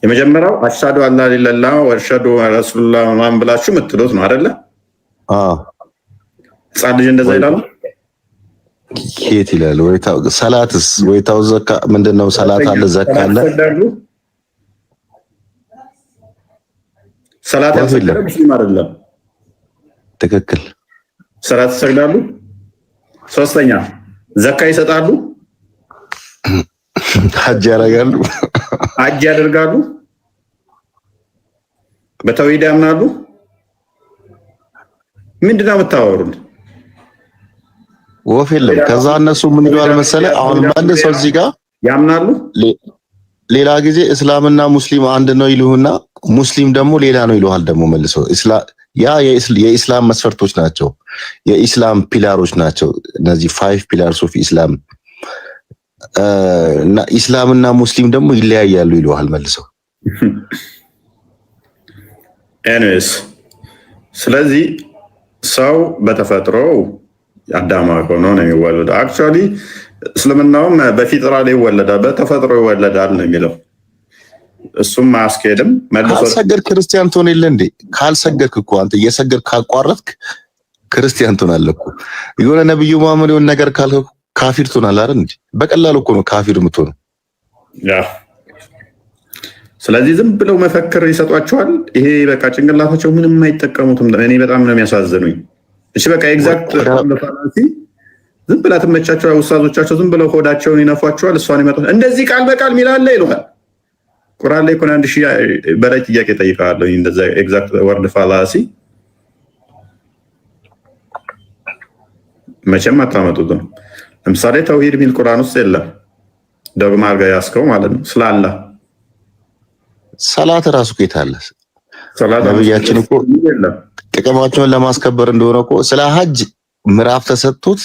የመጀመሪያው አሽሃዱ አላ ኢላላህ ወአሽሃዱ ረሱሉላህ ማን ብላችሁ የምትሉት ነው አይደለ? ህፃን ልጅ እንደዛ ይላሉ። የት ይላል? ሰላትስ ወይታው ዘካ ምንድነው? ሰላት አለ፣ ዘካ አለ። ሰላት ያልሰገደ ሙስሊም አይደለም። ትክክል። ሰላት ይሰግዳሉ። ሶስተኛ ዘካ ይሰጣሉ፣ ሐጅ ያደርጋሉ፣ ሐጅ ያደርጋሉ፣ በተውሂድ ያምናሉ። ምንድነው የምታወሩት? ወፍ የለም። ከዛ እነሱ ምን ይሏል መሰለ አሁን መልሰው እዚህ ጋር ያምናሉ። ሌላ ጊዜ እስላምና ሙስሊም አንድ ነው ይሉና ሙስሊም ደግሞ ሌላ ነው ይሉሃል። ደግሞ መልሰው የኢስላም መስፈርቶች ናቸው፣ የኢስላም ፒላሮች ናቸው እነዚህ 5 ፒላርስ ኦፍ ኢስላም እና ኢስላምና ሙስሊም ደግሞ ይለያያሉ ይሉሃል መልሰው። ኤኒዌይስ ስለዚህ ሰው በተፈጥሮ አዳማ ሆኖ ነው የሚወለደው። አክቹዋሊ እስልምናውም በፊጥራ ላይ ይወለዳል፣ በተፈጥሮ ይወለዳል ነው የሚለው። እሱም አያስኬድም። ካልሰገድክ ክርስቲያን ትሆን የለ እንዴ? ካልሰገድክ እኮ አንተ እየሰገድክ ካቋረጥክ ክርስቲያን ትሆናለህ እኮ። የሆነ ነብዩ መሐመድ የሆነ ነገር ካልክ ካፊር ትሆናለህ አይደል እንዴ? በቀላሉ እኮ ነው ካፊር የምትሆነው። ያ ስለዚህ ዝም ብለው መፈክር ይሰጧቸዋል። ይሄ በቃ ጭንቅላታቸው ምንም አይጠቀሙትም። እኔ በጣም ነው የሚያሳዝኑኝ። እሺ በቃ ኤግዛክት ፋላሲ ዝም ብላ ትመቻቸው። ኡስታዞቻቸው ዝም ብለው ሆዳቸውን ይነፏቸዋል። እሷን ይመጣ እንደዚህ ቃል በቃል ሚላለ ይሏል። ቁርአን ላይ ኮን 1000 በላይ ጥያቄ ጠይቃለሁ። እንደዛ ኤግዛክት ወርድ ፋላሲ መቼም አታመጡትም። ለምሳሌ ተውሂድ ሚል ቁርአን ውስጥ የለም። ዶግማ አድርጋ ያስከው ማለት ነው ስላላ ሰላት ራሱ ከታለ ነብያችን እኮ ጥቅማቸውን ለማስከበር እንደሆነ እኮ ስለ ሐጅ ምዕራፍ ተሰጥቶት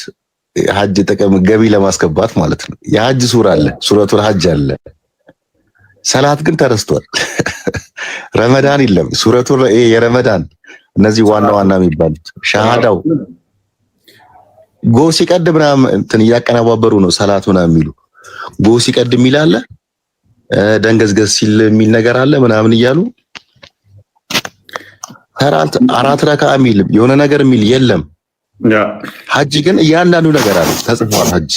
ሐጅ ጥቅም ገቢ ለማስከባት ማለት ነው። የሐጅ ሱራ አለ፣ ሱረቱል ሐጅ አለ። ሰላት ግን ተረስቷል። ረመዳን የለም፣ ሱረቱል የረመዳን እነዚህ ዋና ዋና የሚባሉት ሻሃዳው ጎ ሲቀድም እንትን እያቀነባበሩ ነው ሰላት ምናምን የሚሉ ጎ ሲቀድም ይላል ደንገዝገዝ ሲል የሚል ነገር አለ ምናምን እያሉ አራት ረካ የሚል የሆነ ነገር የሚል የለም። ሐጅ ግን እያንዳንዱ ነገር አለ ተጽፏል። ሐጅ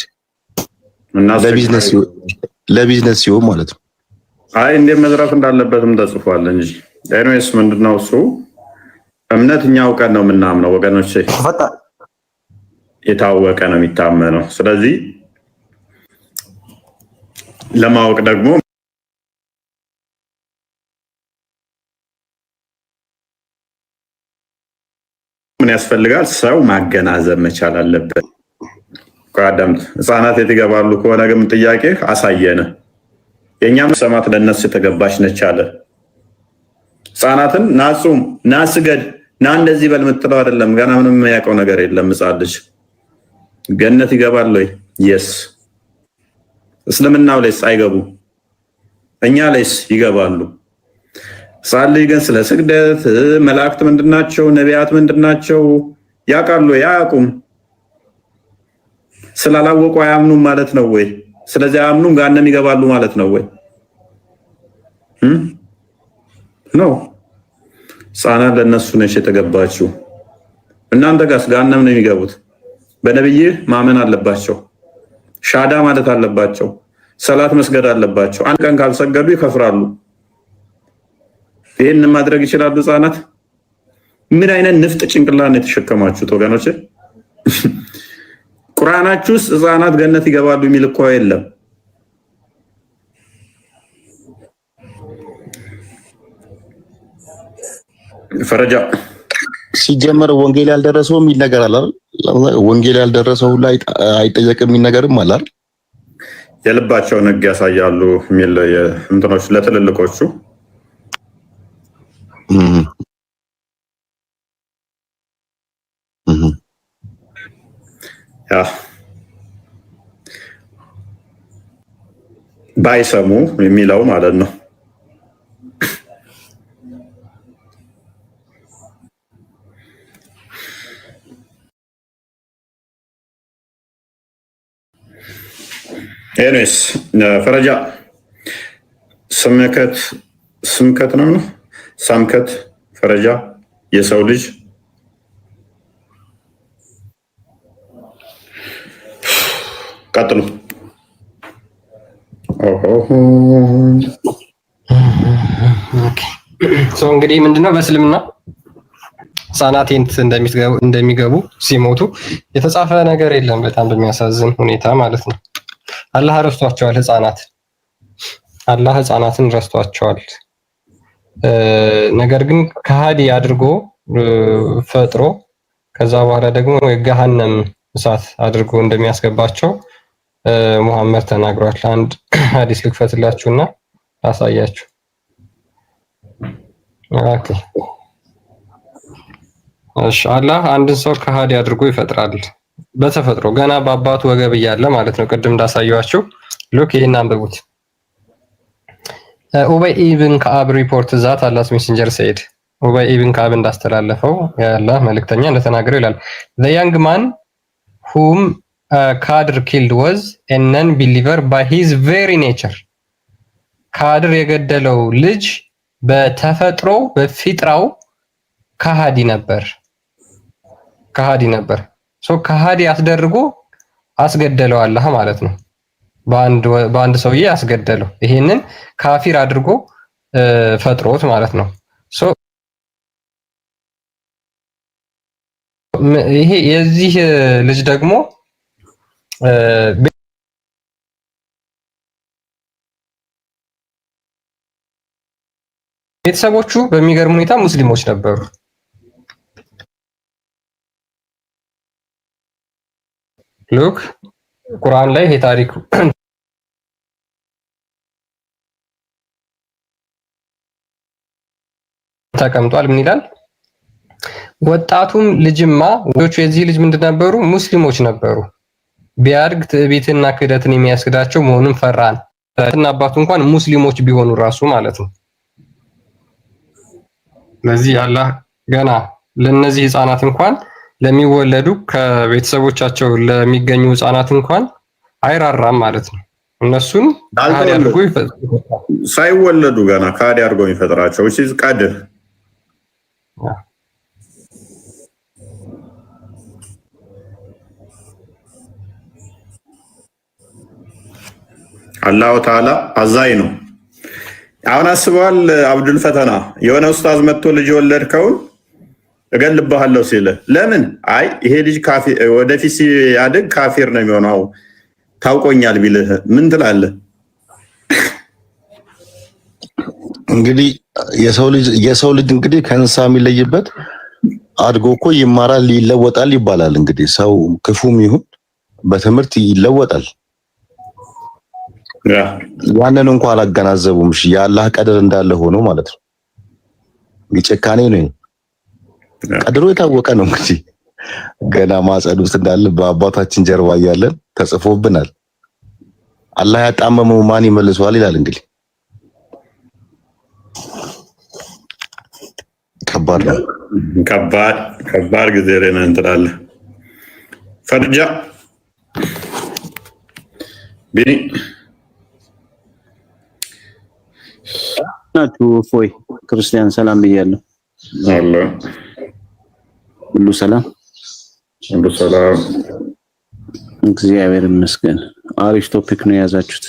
ለቢዝነስ ሲሆን ማለት ነው። አይ እንዴት መዝራት እንዳለበትም ተጽፏል እንጂ ኤኒዌይስ ምንድነው እሱ እምነት እኛ አውቀን ነው የምናምነው ወገኖቼ፣ የታወቀ ነው የሚታመነው። ስለዚህ ለማወቅ ደግሞ ምን ያስፈልጋል? ሰው ማገናዘብ መቻል አለበት። ቋዳምት ህፃናት የት ይገባሉ ከሆነ ግን ጥያቄ አሳየነ። የኛም ሰማት ለነሱ የተገባች ነች አለ። ህፃናትን ናጹም ናስገድ ና እንደዚህ በል የምትለው አይደለም። ገና ምንም የሚያውቀው ነገር የለም። ህፃን ልጅ ገነት ይገባል ወይ? የስ እስልምናው ላይስ አይገቡ፣ እኛ ላይስ ይገባሉ። ህፃን ልጅ ግን ስለ ስግደት መላእክት ምንድናቸው፣ ነቢያት ምንድናቸው ያውቃሉ? ያያውቁም። ስላላወቁ አያምኑም ማለት ነው ወይ? ስለዚህ አያምኑም ገሃነም ይገባሉ ማለት ነው ወይ? ነው ህፃናት ለነሱ ነች የተገባችው። እናንተ ጋርስ ገሃነም ነው የሚገቡት። በነብይ ማመን አለባቸው፣ ሻዳ ማለት አለባቸው፣ ሰላት መስገድ አለባቸው። አንድ ቀን ካልሰገዱ ይከፍራሉ። ይሄን ማድረግ ይችላሉ ህፃናት? ምን አይነት ንፍጥ ጭንቅላት ነው የተሸከማችሁት ወገኖች? ቁርአናችሁ ውስጥ ህፃናት ገነት ይገባሉ የሚል እኮ የለም። ፈረጃ ሲጀመር ወንጌል ያልደረሰው የሚል ነገር አለ አይደል? ወንጌል ያልደረሰው ላይ አይጠየቅም የሚል ነገርም አለ አይደል? የልባቸውን ህግ ያሳያሉ የሚል እንትኖች ለትልልቆቹ ያ ባይሰሙ የሚለው ማለት ነው። ኤኒዌይስ ፈረጃ ስምከት ነው ሳምከት ፈረጃ የሰው ልጅ ቀጥሉ። እንግዲህ ምንድነው በእስልምና ህፃናት እንደሚገቡ ሲሞቱ የተጻፈ ነገር የለም። በጣም በሚያሳዝን ሁኔታ ማለት ነው። አላህ ረስቷቸዋል። አላህ ህፃናትን ረስቷቸዋል። ነገር ግን ከሃዲ አድርጎ ፈጥሮ ከዛ በኋላ ደግሞ የገሃነም እሳት አድርጎ እንደሚያስገባቸው ሙሐመድ ተናግሯል። አንድ ሐዲስ ልክፈትላችሁና አሳያችሁ። ኦኬ እሺ። አላህ አንድን ሰው ከሃዲ አድርጎ ይፈጥራል በተፈጥሮ ገና በአባቱ ወገብ እያለ ማለት ነው። ቅድም እንዳሳየዋችሁ ሉክ ይሄን አንብቡት። ኡበይ ኢብን ከአብ ሪፖርት ዛት አላህስ ሜሴንጀር ሰይድ ኡበይ ኢብን ከአብ እንዳስተላለፈው የአላህ መልእክተኛ እንደተናገረው ይላል the young man whom Qadr killed was a non-believer by his very nature ካድር የገደለው ልጅ በተፈጥሮ በፊጥራው ከሃዲ ነበር ሶ ከሃዲ አስደርጎ አስገደለው አላህ ማለት ነው። በአንድ ሰውዬ አስገደለው። ይሄንን ካፊር አድርጎ ፈጥሮት ማለት ነው። ሶ ይሄ የዚህ ልጅ ደግሞ ቤተሰቦቹ በሚገርም ሁኔታ ሙስሊሞች ነበሩ። ሉክ ቁርአን ላይ ይሄ ታሪክ ተቀምጧል። ምን ይላል? ወጣቱም ልጅማ ወንዶቹ የዚህ ልጅ ምንድን ነበሩ? ሙስሊሞች ነበሩ። ቢያድግ ትዕቢትና ክህደትን የሚያስክዳቸው መሆኑን ፈራን። እና አባቱ እንኳን ሙስሊሞች ቢሆኑ ራሱ ማለት ነው። ስለዚህ አላህ ገና ለነዚህ ህፃናት እንኳን ለሚወለዱ ከቤተሰቦቻቸው ለሚገኙ ህፃናት እንኳን አይራራም ማለት ነው። እነሱን ካዲ አድርጎ ሳይወለዱ ገና ካዲ አድርጎ ይፈጥራቸው እሺ ቀድር አላሁ ተዓላ አዛኝ ነው። አሁን አስበዋል አብዱል ፈተና የሆነ ኡስታዝ መጥቶ ልጅ ወለድከውን እገልብሃለሁ ሲል ለምን አይ ይሄ ልጅ ካፊር ወደፊት ሲያድግ ካፊር ነው የሚሆነው ታውቆኛል ቢልህ ምን ትላለህ? እንግዲህ የሰው ልጅ እንግዲህ ከእንስሳ የሚለይበት አድጎ እኮ ይማራል ይለወጣል ይባላል። እንግዲህ ሰው ክፉም ይሁን በትምህርት ይለወጣል። ያንን እንኳን አላገናዘቡም። እሺ የአላህ ቀደር እንዳለ ሆኖ ማለት ነው። ይጨካኔ ነው ቀድሮ የታወቀ ነው። እንግዲህ ገና ማጸድ ውስጥ እንዳለ በአባታችን ጀርባ እያለን ተጽፎብናል። አላህ ያጣመመው ማን ይመልሰዋል ይላል። እንግዲህ ከባድ ነው። ከባድ ጊዜ ላይ ነን ትላለህ ፈርጃ ቢኒ ናችሁ ፎይ ክርስቲያን ሰላም ብያለሁ። አለ ሁሉ ሰላም እግዚአብሔር ይመስገን። አሪፍ ቶፒክ ነው የያዛችሁት።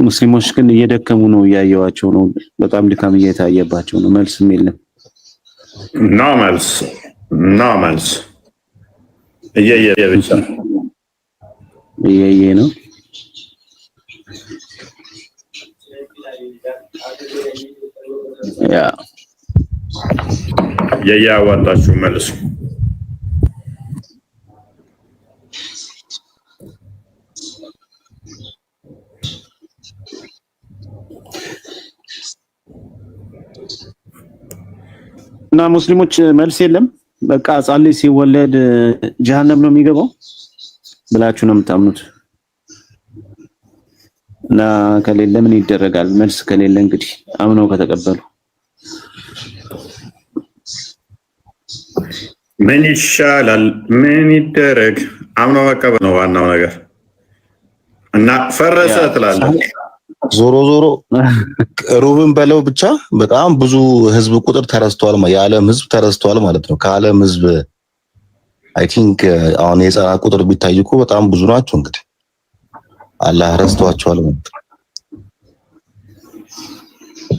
ሙስሊሞች ግን እየደከሙ ነው፣ እያየዋቸው ነው። በጣም ድካም እየታየባቸው ነው። መልስም የለም። መልስ እየየ ብቻ እየየ ነው። ያ የያዋጣችሁ መልሱ። እና ሙስሊሞች መልስ የለም። በቃ ሕፃን ልጅ ሲወለድ ጀሃነም ነው የሚገባው ብላችሁ ነው የምታምኑት? እና ከሌለ ምን ይደረጋል? መልስ ከሌለ እንግዲህ አምነው ከተቀበሉ ምን ይሻላል? ምን ይደረግ? አምኖ መቀበል ነው ዋናው ነገር። እና ፈረሰ ትላለህ። ዞሮ ሩብን በለው ብቻ በጣም ብዙ ህዝብ ቁጥር ተረስቷል። የዓለም ህዝብ ተረስቷል ማለት ነው። ከዓለም ህዝብ አይ ቲንክ አሁን የህፃናት ቁጥር ቢታይ እኮ በጣም ብዙ ናቸው። እንግዲህ አላህ ረስቷቸዋል ማለት ነው።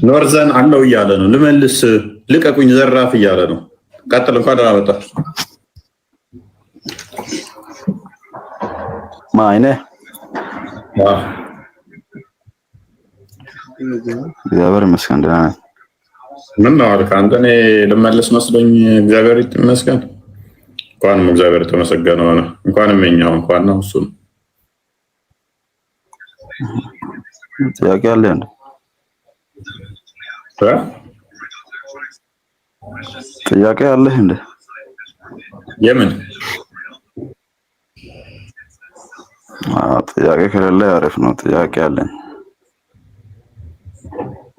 ኖርዘን አለው እያለ ነው። ልመልስ ልቀቁኝ ዘራፍ እያለ ነው። ቀጥል እንኳን ደህና መጣ ማይነ እግዚአብሔር ይመስገን ደህና ነኝ። ምን ነው አልክ አንተ? እኔ ልመልስ መስሎኝ እግዚአብሔር ይመስገን። እንኳንም እግዚአብሔር ተመሰገነ ሆነ። እንኳንም የኛው እንኳን ነው እሱ ጥያቄ አለ እንዴ? ጥያቄ አለ እንዴ? የምን ጥያቄ ከሌለ አሪፍ ነው። ጥያቄ አለኝ።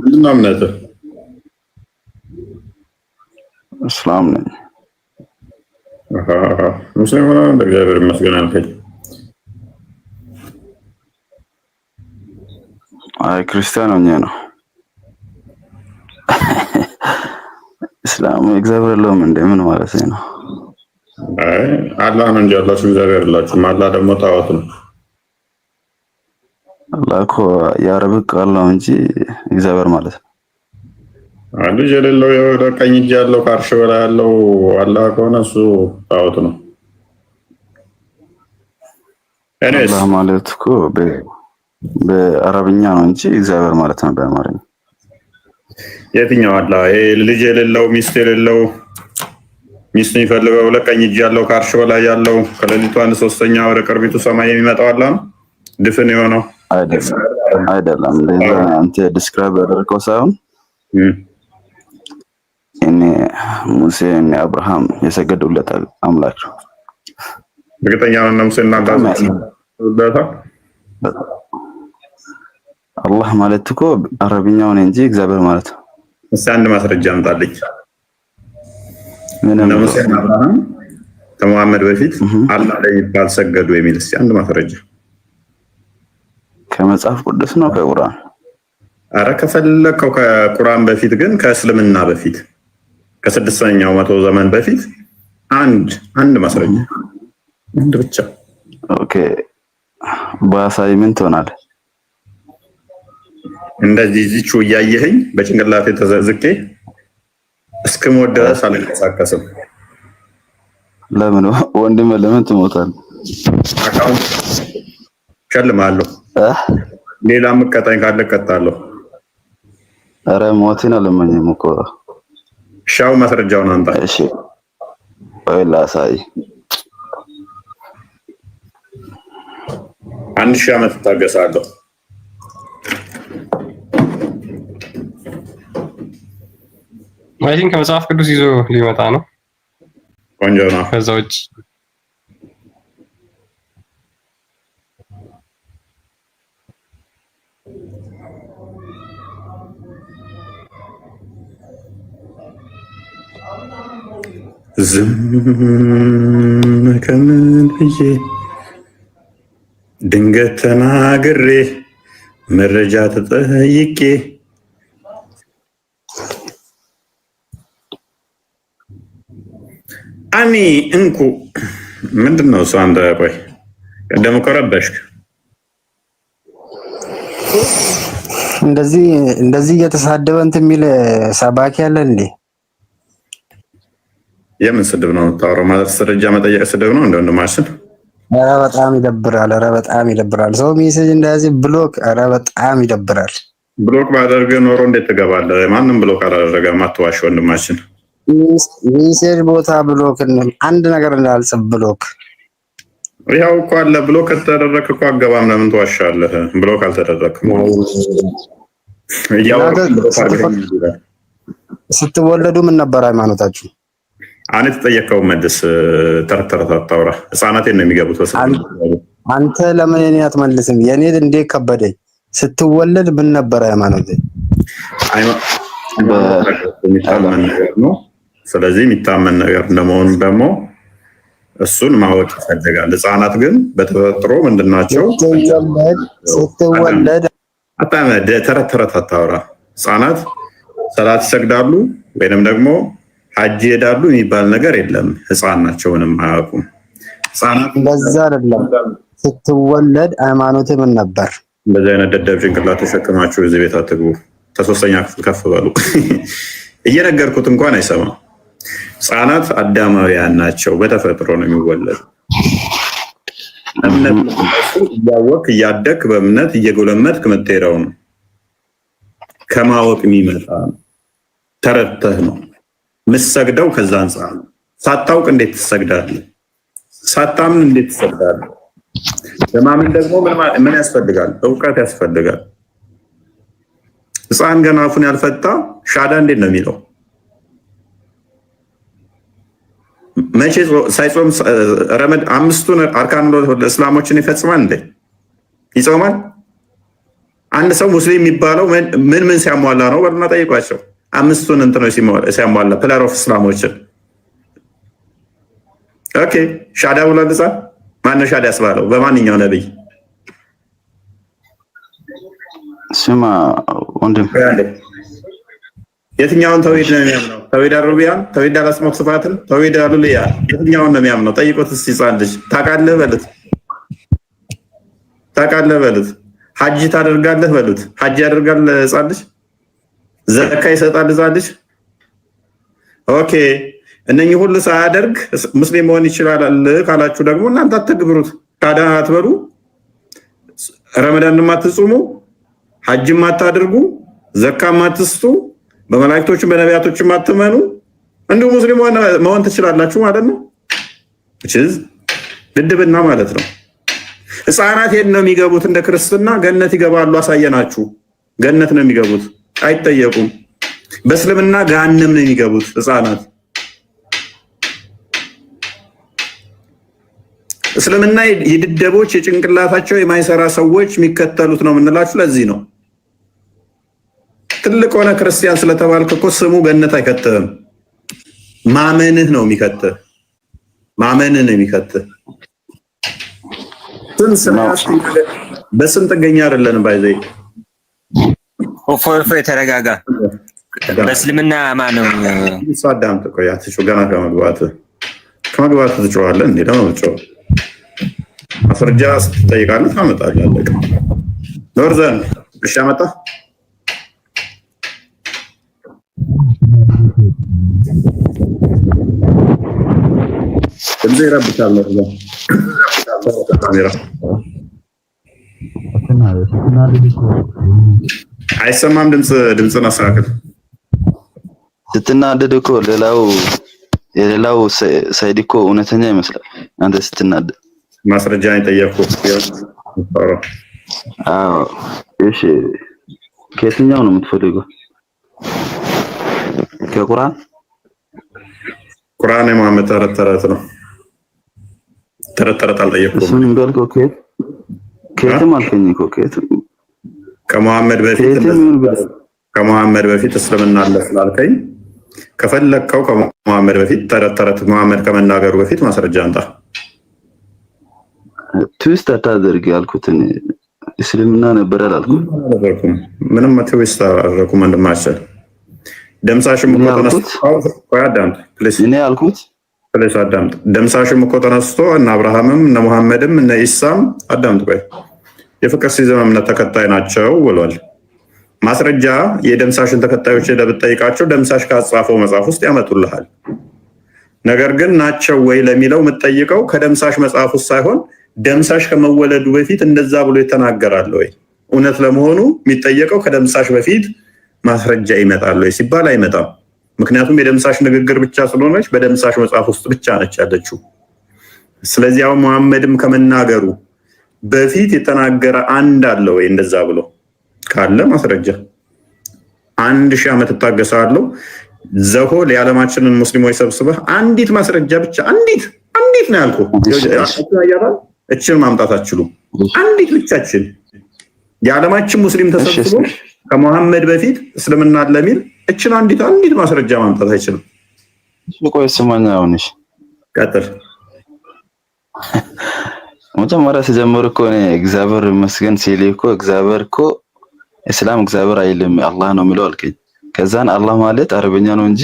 ምንድን ነው እምነትህ? እስላም ነኝ። ሙስሊም ሆነ እንደ እግዚአብሔር ይመስገን አልከኝ። አይ ክርስቲያን ሆኜ ነው። እስላም እግዚአብሔር የለውም እንደ ምን ማለት ነው? አይ አላህ ነው እንጂ ያላችሁ እግዚአብሔር የላችሁም። አላህ ደግሞ ጣዖት ነው። አላህ እኮ የአረብ ቃል ነው እንጂ እግዚአብሔር ማለት ነው። ልጅ የሌለው ቀኝ እጅ ያለው ከአርሽ በላይ ያለው አላህ ከሆነ እሱ ጣዖት ነው። አላህ ማለት እኮ በአረብኛ ነው እንጂ እግዚአብሔር ማለት ነው በአማርኛ። የትኛው አላህ? ይሄ ልጅ የሌለው ሚስት የሌለው ሚስት የሚፈልገው ለቀኝ እጅ ያለው ከአርሽ በላይ ያለው ከሌሊቱ 1/3 ወደ ቅርቢቱ ሰማይ የሚመጣው አላህ ነው? ድፍን የሆነው አይደለም። እንደዛ አንተ ዲስክራይብ ያደረገው ሳይሆን እኔ ሙሴ እና አብርሃም የሰገዱለት አምላክ ነው። እርግጠኛ ነህ ሙሴና አብርሃም? አላህ ማለት እኮ አረብኛው ነው እንጂ እግዚአብሔር ማለት ነው። እስኪ አንድ ማስረጃ አምጣልኝ። ምንም ሙሴና አብርሃም ከመሐመድ በፊት አላህ ለሚባል ሰገዱ የሚል እስኪ አንድ ማስረጃ። ከመጽሐፍ ቅዱስ ነው ከቁርአን? አረ ከፈለከው ከቁርአን በፊት ግን ከእስልምና በፊት ከ6ኛው መቶ ዘመን በፊት አንድ ማስረጃ አንድ ብቻ። ኦኬ በአሳይመንት ሆናል። እንደዚህ እዚቹ እያየኸኝ በጭንቅላቴ ተዘዝቄ እስክሞት ድረስ አልንቀሳቀስም። ለምን ወንድም ለምን ትሞታለህ? ሸልማለሁ። ሌላ ምቀጣኝ ካለ እቀጣለሁ። አረ ሞትን አልመኝም እኮ። ሻው ማስረጃውን አንተ። እሺ ወይ ላሳይ። 1000 ዓመት ታገሳለሁ። አይ ቲንክ ከመጽሐፍ ቅዱስ ይዞ ሊመጣ ነው። ቆንጆ ነው። ከዛ ውጭ ዝም ከምን ብዬ ድንገት ተናግሬ መረጃ ተጠይቄ አኒ እንኩ ምንድን ነው እሱ? አንተ ቆይ ቀደም እኮ ረበሽክ። እንደዚህ እየተሳደበ እንትን የሚል ሰባኪ ያለ እንዴ? የምን ስድብ ነው የምታወራው? ማለት መረጃ መጠየቅ ስድብ ነው? እንደ ወንድማችን ኧረ በጣም ይደብራል። ኧረ በጣም ይደብራል። ሰው ሜሴጅ እንደዚህ ብሎክ፣ ኧረ በጣም ይደብራል። ብሎክ ባደርግ ኖሮ እንዴት ትገባለህ? ማንም ብሎክ አላደረገም። አትዋሽ ወንድማችን። ሜሴጅ ቦታ ብሎክ አንድ ነገር እንዳልጽፍ ብሎክ ያው እኮ አለ። ብሎክ ከተደረግክ እኮ አገባም። ለምን ትዋሻለህ? ብሎክ አልተደረግክም። ስትወለዱ ምን ነበር ሃይማኖታችሁ? አሁን የተጠየቀው መልስ። ተረት ተረት አታውራ። ህፃናት ነው የሚገቡት። አንተ ለምን እኔ አትመልስም? የኔ እንዴት ከበደኝ። ስትወለድ ምን ነበር ሃይማኖት? የሚታመን ነገር ነው። ስለዚህ የሚታመን ነገር እንደመሆኑ ደግሞ እሱን ማወቅ ይፈልጋል። ህፃናት ግን በተፈጥሮ ምንድናቸው? ስትወለድ ተረት ተረት አታውራ። ህፃናት ሰላት ይሰግዳሉ ወይንም ደግሞ ሀጅ ይሄዳሉ የሚባል ነገር የለም። ህፃን ናቸው፣ ምንም አያውቁም። ህፃናት እንደዛ አይደለም። ስትወለድ ሃይማኖት ምን ነበር? እንደዚህ አይነት ደደብ ጭንቅላት ተሸክማችሁ እዚህ ቤት አትግቡ። ከ3ኛ ክፍል ከፍ በሉ። እየነገርኩት እንኳን አይሰማም። ህፃናት አዳማውያን ናቸው፣ በተፈጥሮ ነው የሚወለዱ። እምነት እያወቅህ እያደግክ በእምነት እየጎለመትክ የምትሄደው ነው። ከማወቅ የሚመጣ ነው። ተረድተህ ነው የምትሰግደው። ከዛ አንጻር ነው። ሳታውቅ እንዴት ትሰግዳለህ? ሳታምን እንዴት ትሰግዳለህ? ለማመን ደግሞ ምን ያስፈልጋል? እውቀት ያስፈልጋል። ሕፃን ገና አፉን ያልፈታ ሻዳ እንዴት ነው የሚለው? መቼ ሳይጾም ረመድ 5ቱን አርካን እስላሞችን ይፈጽማል እንዴ? ይጾማል? አንድ ሰው ሙስሊም የሚባለው ምን ሲያሟላ ነው? በልና ጠይቋቸው። 5ቱን እንትኖች ሲያሟላ ፒላር ኦፍ እስላሞችን። ኦኬ ሻዳ ብሏል ሕፃን። ማነው ሻዳ ያስባለው? በማንኛው ነብይ? ስማ ወንድም፣ የትኛውን ተውሂድ ነው የሚያምነው? ተውሂድ አሩቢያን፣ ተውሂድ አልአስማእ ወሲፋትን፣ ተውሂድ አሉልያ፣ የትኛውን ነው የሚያምነው? ጠይቁት እስኪ ሕፃን ልጅ። ታውቃለህ በሉት። ታውቃለህ በሉት። ሐጅ ታደርጋለህ በሉት። ሐጅ ያደርጋል ሕፃን ልጅ? ዘካ ይሰጣል ሕፃን ልጅ? ኦኬ እነኚህ ሁሉ ሳያደርግ ሙስሊም መሆን ይችላል ካላችሁ ደግሞ እናንተ አትግብሩት። ሻዳ አትበሉ፣ ረመዳንም አትጹሙ፣ ሐጅም አታድርጉ፣ ዘካም አትስጡ፣ በመላእክቶችም በነቢያቶችም አትመኑ፣ እንዲሁ ሙስሊም መሆን ትችላላችሁ ማለት ነው። ድድብና ማለት ነው። ሕፃናት የት ነው የሚገቡት? እንደ ክርስትና ገነት ይገባሉ። አሳየናችሁ። ገነት ነው የሚገቡት፣ አይጠየቁም። በእስልምና ገሃነም ነው የሚገቡት ሕፃናት። እስልምና የድደቦች የጭንቅላታቸው የማይሰራ ሰዎች የሚከተሉት ነው የምንላችሁ ለዚህ ነው። ትልቅ ሆነ ክርስቲያን ስለተባልክ እኮ ስሙ ገነት አይከትህም። ማመንህ ነው የሚከትህ። ማመንህ ነው የሚከትህ። በስም ጥገኛ አይደለንም። ባይዘይ እፎይ ተረጋጋ። በእስልምና ማነው ሳዳም ተቆያትሽ ገና ከመግባት ትጮኻለህ እንዴ? ነው ትጮህ ማስረጃ ስትጠይቃለህ ታመጣለህ። አለቀ። ኖርዘን እሺ አመጣ ድምፅ ይረብሻል። ኖርዘን ካሜራ አይሰማም። ድምፅን አስተካክል። ስትናደድ እኮ የሌላው ሳይድ እኮ እውነተኛ ይመስላል። አንተ ስትናደድ ማስረጃ የጠየቅኩት እሺ፣ ከየትኛው ነው የምትፈልገው? ከቁርአን? ቁርአን የመሐመድ ተረት ነው። ተረት አልጠየቅኩም። እሱን እንዳልከው ከየትም አልከኝ እኮ ከመሐመድ በፊት እስልምና አለ ስላልከኝ ከፈለግከው ከመሐመድ በፊት ተረት መሐመድ ከመናገሩ በፊት ማስረጃ አንጣ። ትዊስት አታደርግ ያልኩትን እስልምና ነበር አላልኩም። ምንም ትዊስት አላደረኩም። ወንድማችን ደምሳሽም እኮ ተነስቶ እነ አብርሃምም እነ ሙሐመድም እነ ኢሳም አዳምጥ፣ ቆይ የፍቅር ሲዝም እምነት ተከታይ ናቸው ብሏል። ማስረጃ የደምሳሽን ተከታዮች ብትጠይቃቸው ደምሳሽ ካጻፈው መጽሐፍ ውስጥ ያመጡልሃል። ነገር ግን ናቸው ወይ ለሚለው የምትጠይቀው ከደምሳሽ መጽሐፍ ውስጥ ሳይሆን ደምሳሽ ከመወለዱ በፊት እንደዛ ብሎ ይተናገራል ወይ? እውነት ለመሆኑ የሚጠየቀው ከደምሳሽ በፊት ማስረጃ ይመጣል ወይ ሲባል አይመጣም። ምክንያቱም የደምሳሽ ንግግር ብቻ ስለሆነች በደምሳሽ መጽሐፍ ውስጥ ብቻ ነች ያለችው። ስለዚህ አሁን መሐመድም ከመናገሩ በፊት የተናገረ አንድ አለ ወይ? እንደዛ ብሎ ካለ ማስረጃ 1000 ዓመት እታገሳለሁ። ዘሆል የዓለማችንን ሙስሊሞች ሰብስበህ አንዲት ማስረጃ ብቻ አንዲት ነው ያልኩህ። እችን ማምጣት አትችሉም። አንዲት ብቻችን የዓለማችን ሙስሊም ተሰብስቦ ከመሐመድ በፊት እስልምና አለ የሚል እችን አንዲት ማስረጃ ማምጣት አይችልም። ቆይ ስማኛ፣ አሁንሽ ቀጥል። መጀመሪያ ሲጀምር እኮ እኔ እግዚአብሔር ይመስገን ሲል እኮ እግዚአብሔር እኮ እስላም እግዚአብሔር አይልም አላህ ነው የሚለው አልከኝ። ከዛን አላህ ማለት አረበኛ ነው እንጂ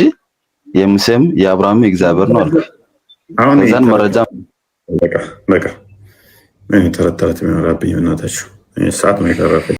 የሙሴም የአብርሃም እግዚአብሔር ነው አልከኝ። ከዛን መረጃ በቃ ተረት የሚያወራብኝ እናታችሁ ሰዓት ነው የተረፈኝ።